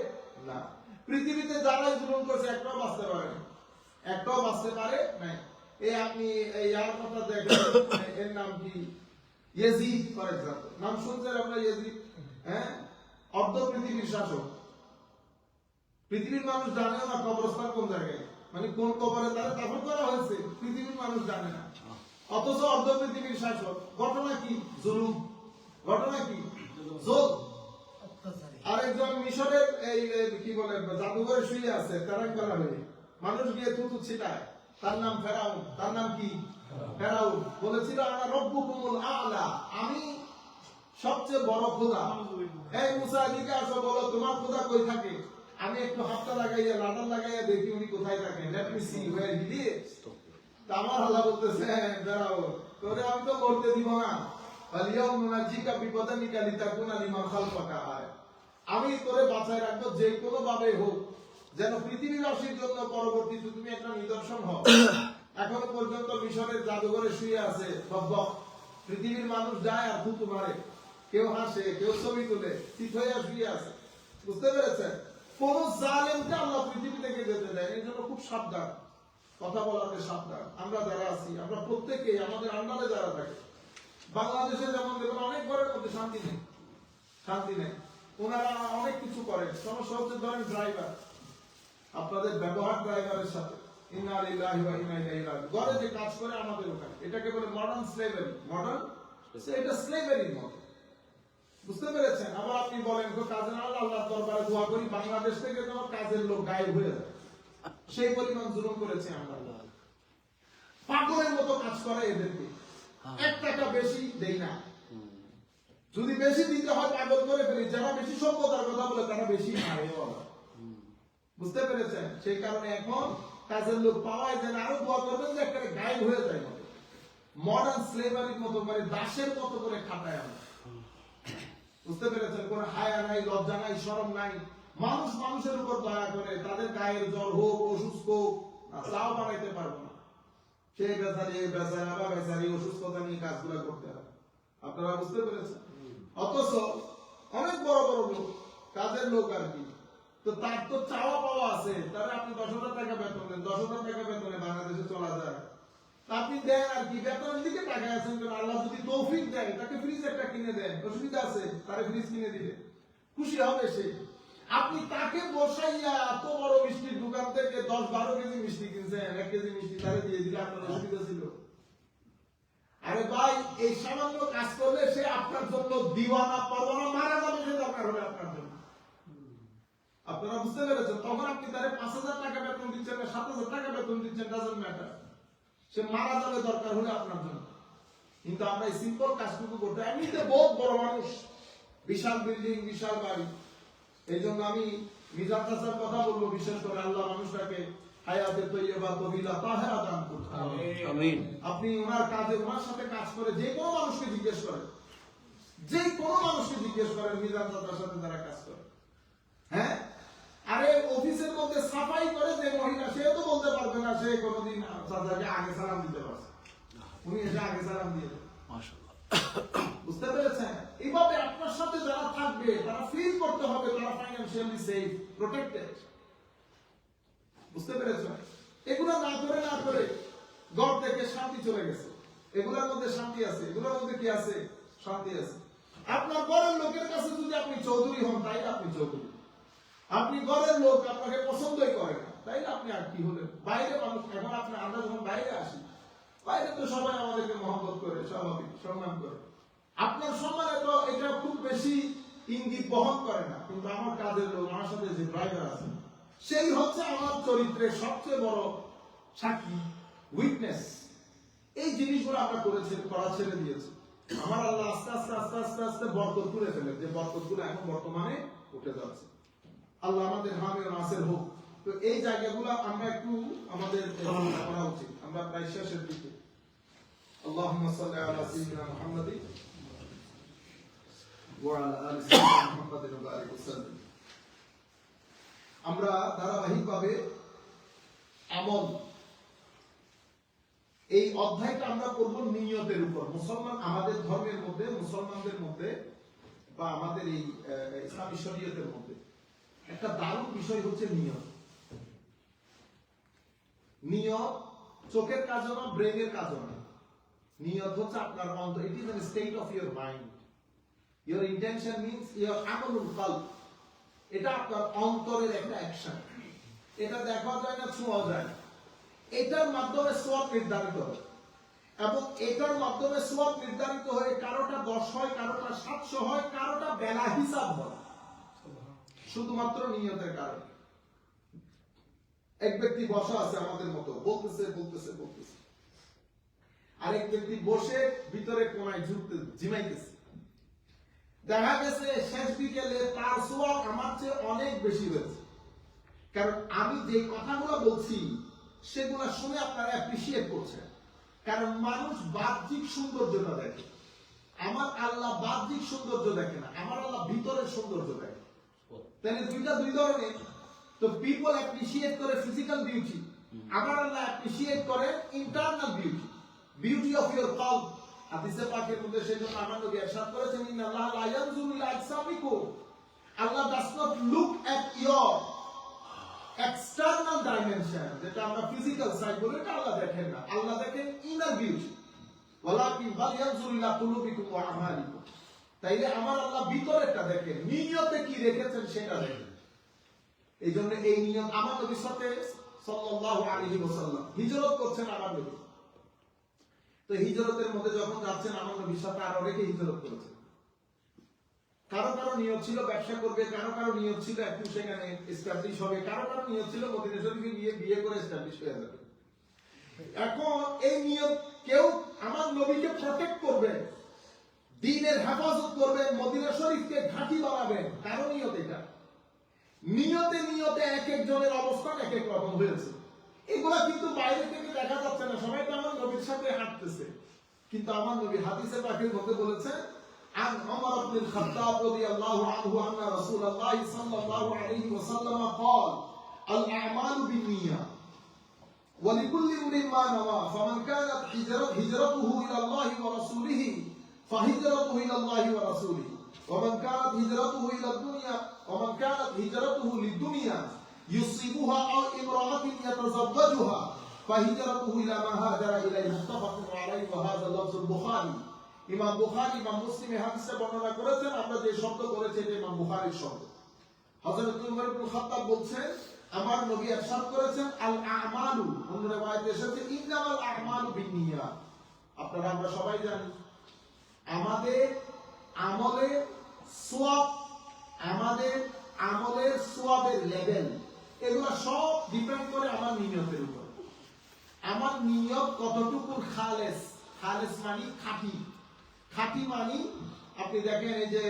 না। পৃথিবীতে যারাই জুলুম করছে একটাও বাঁচতে পারে না, একটাও বাঁচতে পারে না। এই আপনি এই আর কথা দেখেন, এর নাম কি ইয়াজিদ ফর এক্সাম্পল, নাম শুনছেন আপনারা ইয়াজিদ? হ্যাঁ, অর্ধ পৃথিবীর শাসক। পৃথিবীর মানুষ জানেও না কবরস্থান কোন জায়গায়, মানে কোন কবরে তারা দাফন করা হয়েছে, পৃথিবীর মানুষ জানে না। অথচ অর্ধ পৃথিবীর শাসক। ঘটনা কি? জুলুম। ঘটনা কি? জুলুম। আরেকজন মিশরের এই কি বলে জাদুঘরে শুয়ে আছে তেরাঙ্গালা হয়ে, মানুষ গিয়ে থুতু ছিটায়, তার নাম ফেরাউন। তার নাম কি? ফেরাউন। বলেছিল আনা রব্বুকুমুল আ'লা, আমি সবচেয়ে বড় খোদা। এই মুসা এদিকে আসো, বলো তোমার খোদা কই থাকে, আমি একটু হাতটা লাগাইয়া লাডার লাগাইয়া দেখি উনি কোথায় থাকেন, let me see where he lives. তা আমার আল্লাহ বলতেছে ফেরাউন তোরে আমি তো মরতে দিব না, আলিয়াউম নুনাজিকা বিবদানিকা লিতাকুনা লিমান খালফাকা আয়, আমি তোরে বাঁচায় রাখবো যে কোনো ভাবে হোক, যেন পৃথিবীবাসীর জন্য পরবর্তীতে তুমি একটা নিদর্শন হও। এখনো পর্যন্ত মিশরের জাদুঘরে শুয়ে আছে বকবক, পৃথিবীর মানুষ যায় আর থুতু মারে, কেউ হাসে, কেউ ছবি তুলে, ঠিক হয়ে শুয়ে আছে। বুঝতে পেরেছেন? কোন জালেমকে আল্লাহ পৃথিবী থেকে যেতে দেয়, এই জন্য খুব সাবধান, কথা বলাতে সাবধান। আমরা যারা আছি, আমরা প্রত্যেকেই আমাদের আন্ডারে যারা থাকে, বাংলাদেশে যেমন দেখুন অনেক ঘরের মধ্যে শান্তি নেই, শান্তি নেই, ওনারা অনেক কিছু করেন। সমস্যা হচ্ছে ধরেন ড্রাইভার, আপনাদের ব্যবহার ড্রাইভারের সাথে, ইন্না লিল্লাহি ওয়া ইন্না ইলাইহি রাজিউন, ঘরে যে কাজ করে আমাদের ওখানে, এটাকে বলে মডার্ন স্লেভারি। মডার্ন, এটা স্লেভারির মতো। বুঝতে পেরেছেন? আবার আপনি বলেন তো কাজে না, আল্লাহর দরবারে দোয়া করি বাংলাদেশ থেকে যেন কাজের লোক গায়েব হয়ে যায়, সেই পরিমাণ জুলুম করেছে আমরা। পাগলের মতো কাজ করে এদেরকে, 1 টাকা বেশি দেই না, যদি বেশি দিতে হয় পাগল করে ফেলি। যারা বেশি সভ্যতার কথা বলে তারা বেশি মারে। বুঝতে পেরেছেন? সেই কারণে এখন কাজের লোক পাওয়াই যায় না। আরো দোয়া করবেন যে একটা গায়েব হয়ে যায়, মডার্ন স্লেভারির মতো, মানে দাসের মতো করে খাটায় আমরা। বুঝতে পেরেছেন? কোন হায়া নাই, লজ্জা নাই, শরম নাই। মানুষ মানুষের উপর দয়া করে, তাদের গায়ের জ্বর হোক, অসুস্থ হোক, চাও বানাইতে পারবো না, সেই বেচারি এই বেচারি আবার বেচারি অসুস্থতা নিয়ে কাজগুলো করতে হবে। আপনারা বুঝতে পেরেছেন? অথচ অনেক বড় বড় লোক কাজের লোক আর কি, তো তার তো চাওয়া পাওয়া আছে, তাহলে আপনি 10,000 টাকা বেতন দেন, 10,000 টাকা বেতনে বাংলাদেশে চলা যায়, আপনি দেন আর কি, বেতনের দিকে টাকা আছেন কেন? আল্লাহ যদি তৌফিক দেয় তাকে ফ্রিজ একটা কিনে দেন, অসুবিধা আছে? তারে ফ্রিজ কিনে দিলে খুশি হবে সে। আপনি তাকে বসাইয়া এত বড় মিষ্টির দোকান থেকে 10-12 কেজি মিষ্টি কিনছেন, 1 কেজি মিষ্টি তারে দিয়ে দিলে আপনার অসুবিধা ছিল? আরে ভাই, এই সামান্য কাজ করলে সে আপনার জন্য দিওয়ানা পারওয়ানা মারা যাবে, সে দরকার হবে আপনার জন্য। আপনারা বুঝতে পেরেছেন? তখন আপনি তারে 5,000 টাকা বেতন দিচ্ছেন না 7,000 টাকা বেতন দিচ্ছেন, ডাজন্ট ম্যাটার, সে মারা যাবে দরকার হলে আপনার জন্য। কিন্তু আমরা এই সিম্পল কাজটুকু করতে, এমনিতে বহুত বড় মানুষ, বিশাল বিল্ডিং, বিশাল বাড়ি। এই জন্য আমি মিজান চাচার কথা বলবো, বিশেষ করে আল্লাহ মানুষটাকে হায়াতে তৈয়বা তবিলা তাহেরা দান করুন। আমিন। আপনি ওনার কাজে, ওনার সাথে কাজ করে যে কোনো মানুষকে জিজ্ঞেস করেন, যে কোনো মানুষকে জিজ্ঞেস করেন মিজান চাচার সাথে যারা কাজ করে, হ্যাঁ, আরে অফিসের মধ্যে সাফাই করে যে মহিলা, সে তো বলতে পারবে না সে কোনোদিন চাচাকে আগে সালাম দিতে পারছে, উনি এসে আগে সালাম দিয়ে দেন। মাশাআল্লাহ। বুঝতে পেরেছেন? এইভাবে আপনার সাথে যারা থাকবে তারা ফিল করতে হবে তারা ফাইন্যান্সিয়ালি সেফ, প্রোটেক্টেড। বুঝতে পেরেছেন? এগুলো না করে ঘর থেকে শান্তি চলে গেছে। এগুলোর মধ্যে শান্তি আছে, এগুলোর মধ্যে কি আছে? শান্তি আছে। আপনার ঘরের লোকের কাছে যদি আপনি চৌধুরী হন, তাইলে আপনি চৌধুরী। আপনি ঘরের লোক আপনাকে পছন্দই করে না, তাইলে আপনি আর কি হলেন? বাইরে মানুষ, এখন আমরা যখন বাইরে আসি, বাইরে তো সবাই আমাদেরকে মহব্বত করে, স্বাভাবিক সম্মান করে। আপনার সম্মানে তো এটা খুব বেশি ইঙ্গিত বহন করে না, কিন্তু আমার কাজের লোক, আমার সাথে যে ড্রাইভার আছে, সেই হচ্ছে আমার চরিত্রের সবচেয়ে বড় সাক্ষী, উইটনেস। এই জিনিসগুলো আমরা করা ছেড়ে দিয়েছি। আমার আল্লাহ আস্তে আস্তে আস্তে আস্তে আস্তে বরকত তুলে ফেলে, যে বরকতগুলো এখন বর্তমানে উঠে যাচ্ছে। আল্লাহ আমাদের হামে নাসির হোক। তো এই জায়গাগুলো আমরা একটু আমাদের করা উচিত। আমরা প্রায় শেষের দিকে। আল্লাহুম্মা সাল্লি আলা সাইয়্যিদিনা মুহাম্মাদিন ওয়া আলা আলি সাইয়্যিদিনা মুহাম্মাদিন ওয়া বারিক ওয়াসাল্লাম। আমরা ধারাবাহিকভাবে আমল, এই অধ্যায়টা আমরা করব নিয়তের উপর। মুসলমান, আমাদের ধর্মের মধ্যে, মুসলমানদের মধ্যে বা আমাদের এই ইসলামী শরীয়তের মধ্যে একটা দারুণ বিষয় হচ্ছে নিয়ত। নিয়ত চোখের কাজও না, ব্রেনের কাজও না। নিয়ত হচ্ছে আপনার অন্তর। It is an state of your mind. Your intention means your আমালুল কলব। এটা আপনার অন্তরের একটা অ্যাকশন। এটা দেখা যায় না, ছোঁয়া যায় না। এটার মাধ্যমে সওয়াব নির্ধারিত হয়, এবং এটার মাধ্যমে সওয়াব নির্ধারিত হয়ে কারোটা 10 হয়, কারোটা 700 হয়, কারোটা বেলা হিসাব হয়, শুধুমাত্র নিয়তের কারণে। এক ব্যক্তি বসা আছে আমাদের মতো, বলতেছে বলতেছে বলতেছে, আরেক ব্যক্তি বসে ভিতরে কোনায় ঝিমাইতেছে। দেখা গেছে শেষ বিকেলে তার সওয়াব আমার চেয়ে অনেক বেশি হয়েছে, কারণ আমি যে কথাগুলো বলছি সেগুলো শুনে আপনারা অ্যাপ্রিশিয়েট করছেন। কারণ মানুষ বাহ্যিক সৌন্দর্যটা দেখে, আমার আল্লাহ বাহ্যিক সৌন্দর্য দেখে না, আমার আল্লাহ ভিতরের সৌন্দর্য দেখে। তাহলে দুই ধরনের। তো পিপল অ্যাপ্রিশিয়েট করে ফিজিক্যাল বিউটি, আমার আল্লাহ অ্যাপ্রিশিয়েট করে internal beauty, beauty of your কলব। হাদিসে পাকের মধ্যে সেজন্য আমার নবী ইরশাদ করেছেন, ইন্নাল্লাহ লা ইয়ানজুরু ইলা আজসামিকুম, Allah does not look at your external dimension, যেটা আমরা ফিজিক্যাল সাইড বলি, এটা আল্লাহ দেখেন না। আল্লাহ দেখেন ইনার বিউটি। ওয়ালাকিন বাল ইয়ানজুরু ইলা কুলুবিকুম ওয়া আমালিকুম। তাইলে আমার আল্লাহ ভিতরেরটা দেখেন, নিয়তে কি রেখেছেন সেটা দেখেন। এই জন্য এই নিয়ত, আমার নবীর সাথে সাল্লাল্লাহু আলাইহি ওয়াসাল্লাম হিজরত করছেন আমার নবী। তো হিজরতের মধ্যে যখন যাচ্ছেন, আমার নবীর সাথে আরো অনেকে হিজরত করেছেন। কারো কারো নিয়ত ছিল ব্যবসা করবে, কারো কারো নিয়ত ছিল একটু সেখানে এস্টাবলিশ হবে, কারো কারো নিয়ত ছিল মদিনা শরীফে গিয়ে বিয়ে করে এস্টাবলিশ হয়ে যাবে। এখন এই নিয়ত, কেউ আমার নবীকে প্রটেক্ট করবে, দ্বীনের হেফাজত করবেন, মদিনা শরীফকে ঘাঁটি বানাবেন, কারো নিয়ত এটা। নিয়তে নিয়তে এক একজনের অবস্থান এক এক রকম হয়েছে। এগুলা কিন্তু বাইরে থেকে দেখা যাচ্ছে না, সবাই তো আমার নবীর সাথে হাঁটতেছে, কিন্তু আমার নবী হাদিসে পাকের মধ্যে বলেছেন, عن عمر بن الخطاب رضي الله عنه أن رسول الله صلى الله عليه وسلم قال الأعمال بالنية ولكل امرئ ما نوى فمن كانت هجرته إلى الله ورسوله فهجرته إلى الله ورسوله ومن كانت هجرته إلى الدنيا ومن كانت هجرته للدنيا يصيبها أو امرأة يتزوجها فهجرته إلى ما هاجر إليه متفق عليه وهذا لفظ البخاري ইমাম বুখারী ইমাম মুসলিম হাদিসে বর্ণনা করেছেন আমরা যে শব্দ বলেছি এটা ইমাম বুখারীর শব্দ হযরত উমর ইবনে খাত্তাব বলছেন আমার নবী ইরশাদ করেছেন আল আমালু অন্য riwayat এসেছে ইন্নামাল আমালু বিন্নিয়াত আপনারা আমরা সবাই জানি আমাদের আমলের সওয়াবের লেভেল এগুলো সব ডিপেন্ড করে আমার নিয়তের উপর আমার নিয়ত কতটুকু খালেস মানে খাঁটি মানে আপনি দেখেন এই যে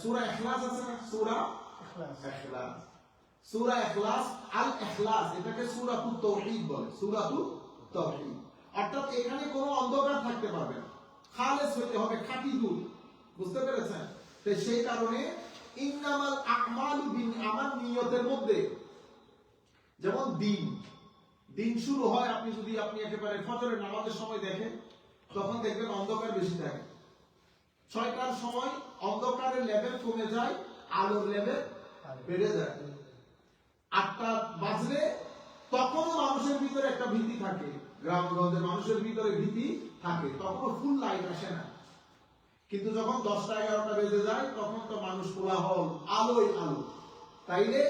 সূরা ইখলাস আছে না সূরা ইখলাস আল ইখলাস এটাকে সূরাতুত তাওহীদ বলে সূরাতুত তাওহীদ অর্থাৎ এখানে কোনো অন্ধকার থাকতে পারবে না খালেস হতে হবে খাঁটি দুধ বুঝতে পেরেছেন তো সেই কারণে ইন্নামাল আমালু আমার নিয়তের মধ্যে যেমন দিন শুরু হয় আপনি একেবারে ফজরের নামাজের সময় দেখেন তখন দেখবেন অন্ধকার বেশি থাকে 6টার সময় অন্ধকারের লেভেল কমে যায় আলোর লেভেল বেড়ে যায় 8টা বাজলে তখনও মানুষের ভিতরে একটা ভীতি থাকে গ্রামগঞ্জের মানুষের ভিতরে ভীতি থাকে তখনও ফুল লাইট আসে না কিন্তু যখন 10টা 11টা বেজে যায় তখন তো মানুষ কোলাহল আলো তাইলে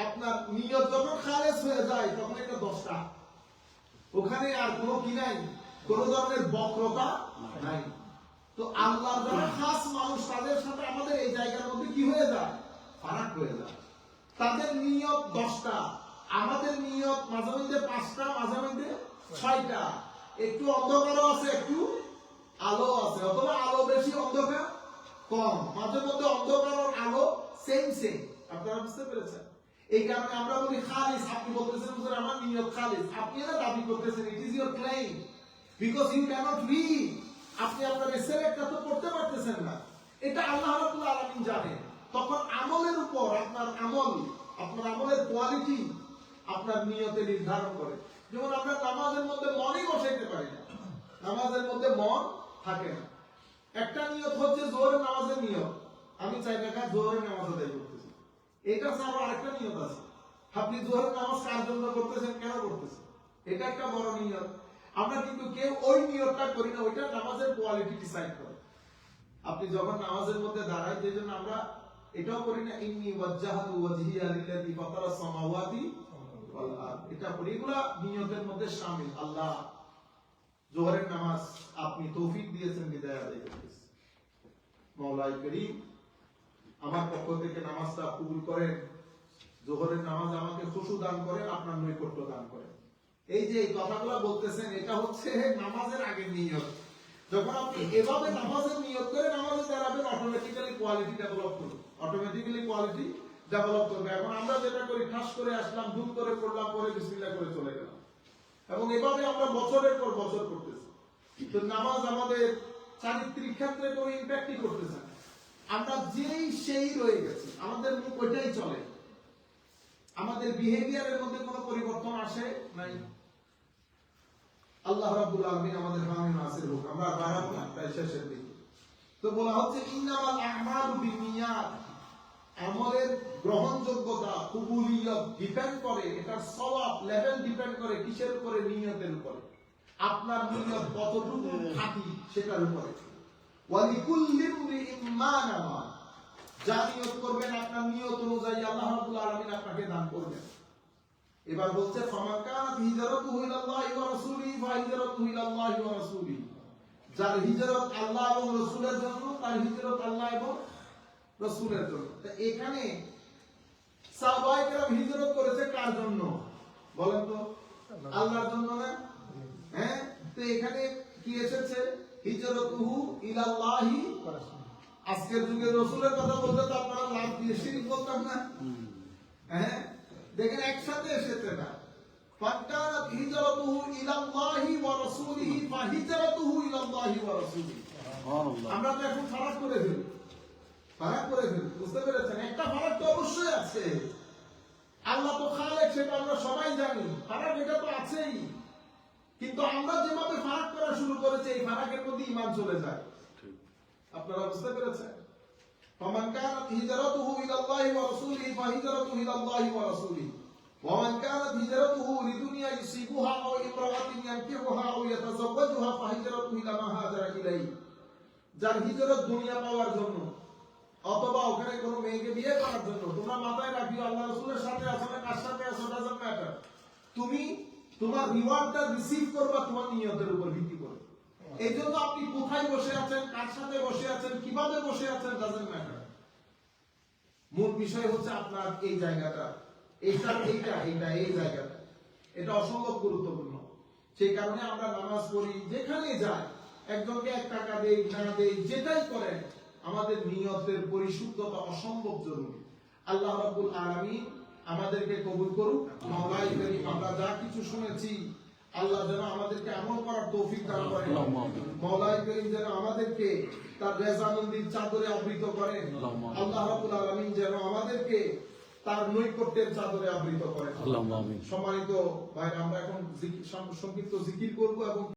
আপনার নিয়ত যখন খালেস হয়ে যায় তখন এটা 10টা ওখানে আর কোনো কি নাই কোন ধরনের বক্রতা নাই তো আল্লাহর যারা খাস মানুষ তাদের সাথে আমাদের এই জায়গার মধ্যে কি হয়ে যায় ফারাক হয়ে যায় তাদের নিয়ত 10টা আমাদের নিয়ত মাঝে মধ্যে 5টা মাঝে মধ্যে 6টা একটু অন্ধকারও আছে একটু আলো আছে অথবা আলো বেশি অন্ধকার কম মাঝে মধ্যে অন্ধকার আর আলো সেম আপনারা বুঝতে পেরেছেন এই কারণে আমরা বলি খালিস আপনি বলতেছেন হুজুর আমার নিয়ত খালিস আপনি না দাবি করতেছেন it is your claim because you can't read আপনি আপনার রিসার্চটা তো করতে পারতেছেন না এটা আল্লাহ রাব্বুল আলামিন জানেন তখন আমলের উপর আপনার আমলের কোয়ালিটি আপনার নিয়তে নির্ধারণ করে যেমন আমরা নামাজের মধ্যে মনই বসাইতে পারি না নামাজের মধ্যে মন থাকে না একটা নিয়ত হচ্ছে জোহরের নামাজের নিয়ত আমি 4 রাকাত জোহরের নামাজ আদায় করতেছি এটা ছাড়া আরেকটা নিয়ত আছে আপনি জোহরের নামাজ কার জন্য করতেছেন কেন করতেছেন এটা একটা বড় নিয়ত আমরা কিন্তু কেউ ওই নিয়তটা করি না ওইটা নামাজের কোয়ালিটি ডিসাইড করে আপনি যখন নামাজের মধ্যে দাঁড়াই যেজন্য আমরা এটাও করি না ইন্নী ওয়াজ্জাহাতু ওয়াজহিয়া লিল্লাযী ফাতারাস সামাওয়াতি ওয়াল আরদ এটা পরিগুলা নিয়তের মধ্যে শামিল আল্লাহ জোহরের নামাজ আপনি তৌফিক দিয়েছেন বিদায় আদায় করতেছি মাওলাই করিম আমার পক্ষ থেকে নামাজটা কবুল করেন জোহরের নামাজ আমাকে খুশু দান করেন আপনার নৈকট্য দান করেন এই যে কথাগুলো বলতেছেন এটা হচ্ছে নামাজের আগের নিয়ত যখন আপনি এভাবে নামাজের নিয়ত করে নামাজে দাঁড়াবেন অটোমেটিক্যালি কোয়ালিটি ডেভেলপ করবে এখন আমরা যেটা করি ঠাস করে আসলাম ধুম করে পড়লাম পরে বিসমিল্লাহ করে চলে গেলাম এবং এভাবে আমরা বছরের পর বছর করতেছি তো নামাজ আমাদের চারিত্রিক ক্ষেত্রে কোনো ইমপ্যাক্টই করতেছে না আমরা সেই রয়ে গেছি আমাদের মুখ ওইটাই চলে আমাদের বিহেভিয়ারের মধ্যে কোনো পরিবর্তন আসে নাই আল্লাহ রাব্বুল আলামিন আমাদের হামি নাসির হোক আমরা বাড়াবো না তাই শেষের দিকে তো বলা হচ্ছে ইন্নামাল আমালু বিনিয়াত আমলের গ্রহণযোগ্যতা কবুলিয়ত ডিপেন্ড করে এটার সওয়াব লেভেল ডিপেন্ড করে কিসের উপরে নিয়তের উপরে আপনার নিয়ত কতটুকু খাঁটি সেটার উপরে ওয়ালিকুল্লি ইমরিইম মা নাওয়া যা নিয়ত করবেন আপনার নিয়ত অনুযায়ী আল্লাহ রাব্বুল আলামিন আপনাকে দান করবেন এবার বলছে ফামান কানাত হিজরাতুহু ইলাল্লাহি ওয়া রাসূলিহি ফাহিজরাতুহু ইলাল্লাহি ওয়া রাসূলিহি যার হিজরত আল্লাহ এবং রাসূলের জন্য তার হিজরত আল্লাহ এবং রাসূলের জন্য তো এখানে সাহাবায়ে কেরাম হিজরত করেছে কার জন্য বলেন তো আল্লাহর জন্য না হ্যাঁ তো এখানে কি এসেছে হিজরাতুহু ইলাল্লাহি ওয়া রাসূলিহি আজকের যুগে রাসূলের কথা বলতে তো আপনারা লাভ দিয়ে শিরক বলতাম না হ্যাঁ দেখেন একসাথে এসেছে না ফাকারাত হিজরাতুহু ইলাল্লাহি ওয়া রাসূলিহি ফাহিজরাতুহু ইলাল্লাহি ওয়া রাসূলিহি সুবহানাল্লাহ আমরা তো এখন ফারাক করে ফেলি বুঝতে পেরেছেন একটা ফারাক তো অবশ্যই আছে আল্লাহ তো খালেক সেটা আমরা সবাই জানি ফারাক এটা তো আছেই কিন্তু আমরা যেভাবে ফারাক করা শুরু করেছি এই ফারাকের মধ্যে ঈমান চলে যায় আপনারা বুঝতে পেরেছেন فمن كانت هجرته إلى الله ورسوله فهجرته إلى الله ورسوله ومن كانت هجرته لدنيا يصيبها أو امرأة ينكحها أو يتزوجها فهجرته إلى ما هاجر إليه যার হিজরত দুনিয়া পাওয়ার জন্য অথবা ওখানে কোনো মেয়েকে বিয়ে করার জন্য তোমরা মাথায় রাখিও আল্লাহ রাসূলের সাথে আছো না কার সাথে আছো ডাজন্ট ম্যাটার তুমি তোমার রিওয়ার্ডটা রিসিভ করবা তোমার নিয়তের উপর ভিত্তি করে এইজন্য আপনি কোথায় বসে আছেন কার সাথে বসে আছেন কিভাবে বসে আছেন ডাজন্ট ম্যাটার মূল বিষয় হচ্ছে আপনার এই জায়গাটা এই জায়গাটা এটা অসম্ভব গুরুত্বপূর্ণ সেই কারণে আমরা নামাজ পড়ি যেখানে যাই একজনকে 1 টাকা দেই না দেই যেটাই করেন আমাদের নিয়তের পরিশুদ্ধতা অসম্ভব জরুরি আল্লাহ রাব্বুল আলামিন আমাদেরকে কবুল করুক মাওলাই করিম আমরা যা কিছু শুনেছি আল্লাহ যেন আমাদেরকে আমল করার তৌফিক দান করেন মাওলাই করিম যেন আমাদেরকে তার রেজানন্দির চাদরে আবৃত করেন আল্লাহ রাব্বুল আলামিন যেন আমাদেরকে তার নৈকট্যের চাদরে আবৃত করেন আল্লাহুম্মা আমিন। সম্মানিত ভাই আমরা এখন সংক্ষিপ্ত জিকির করব এবং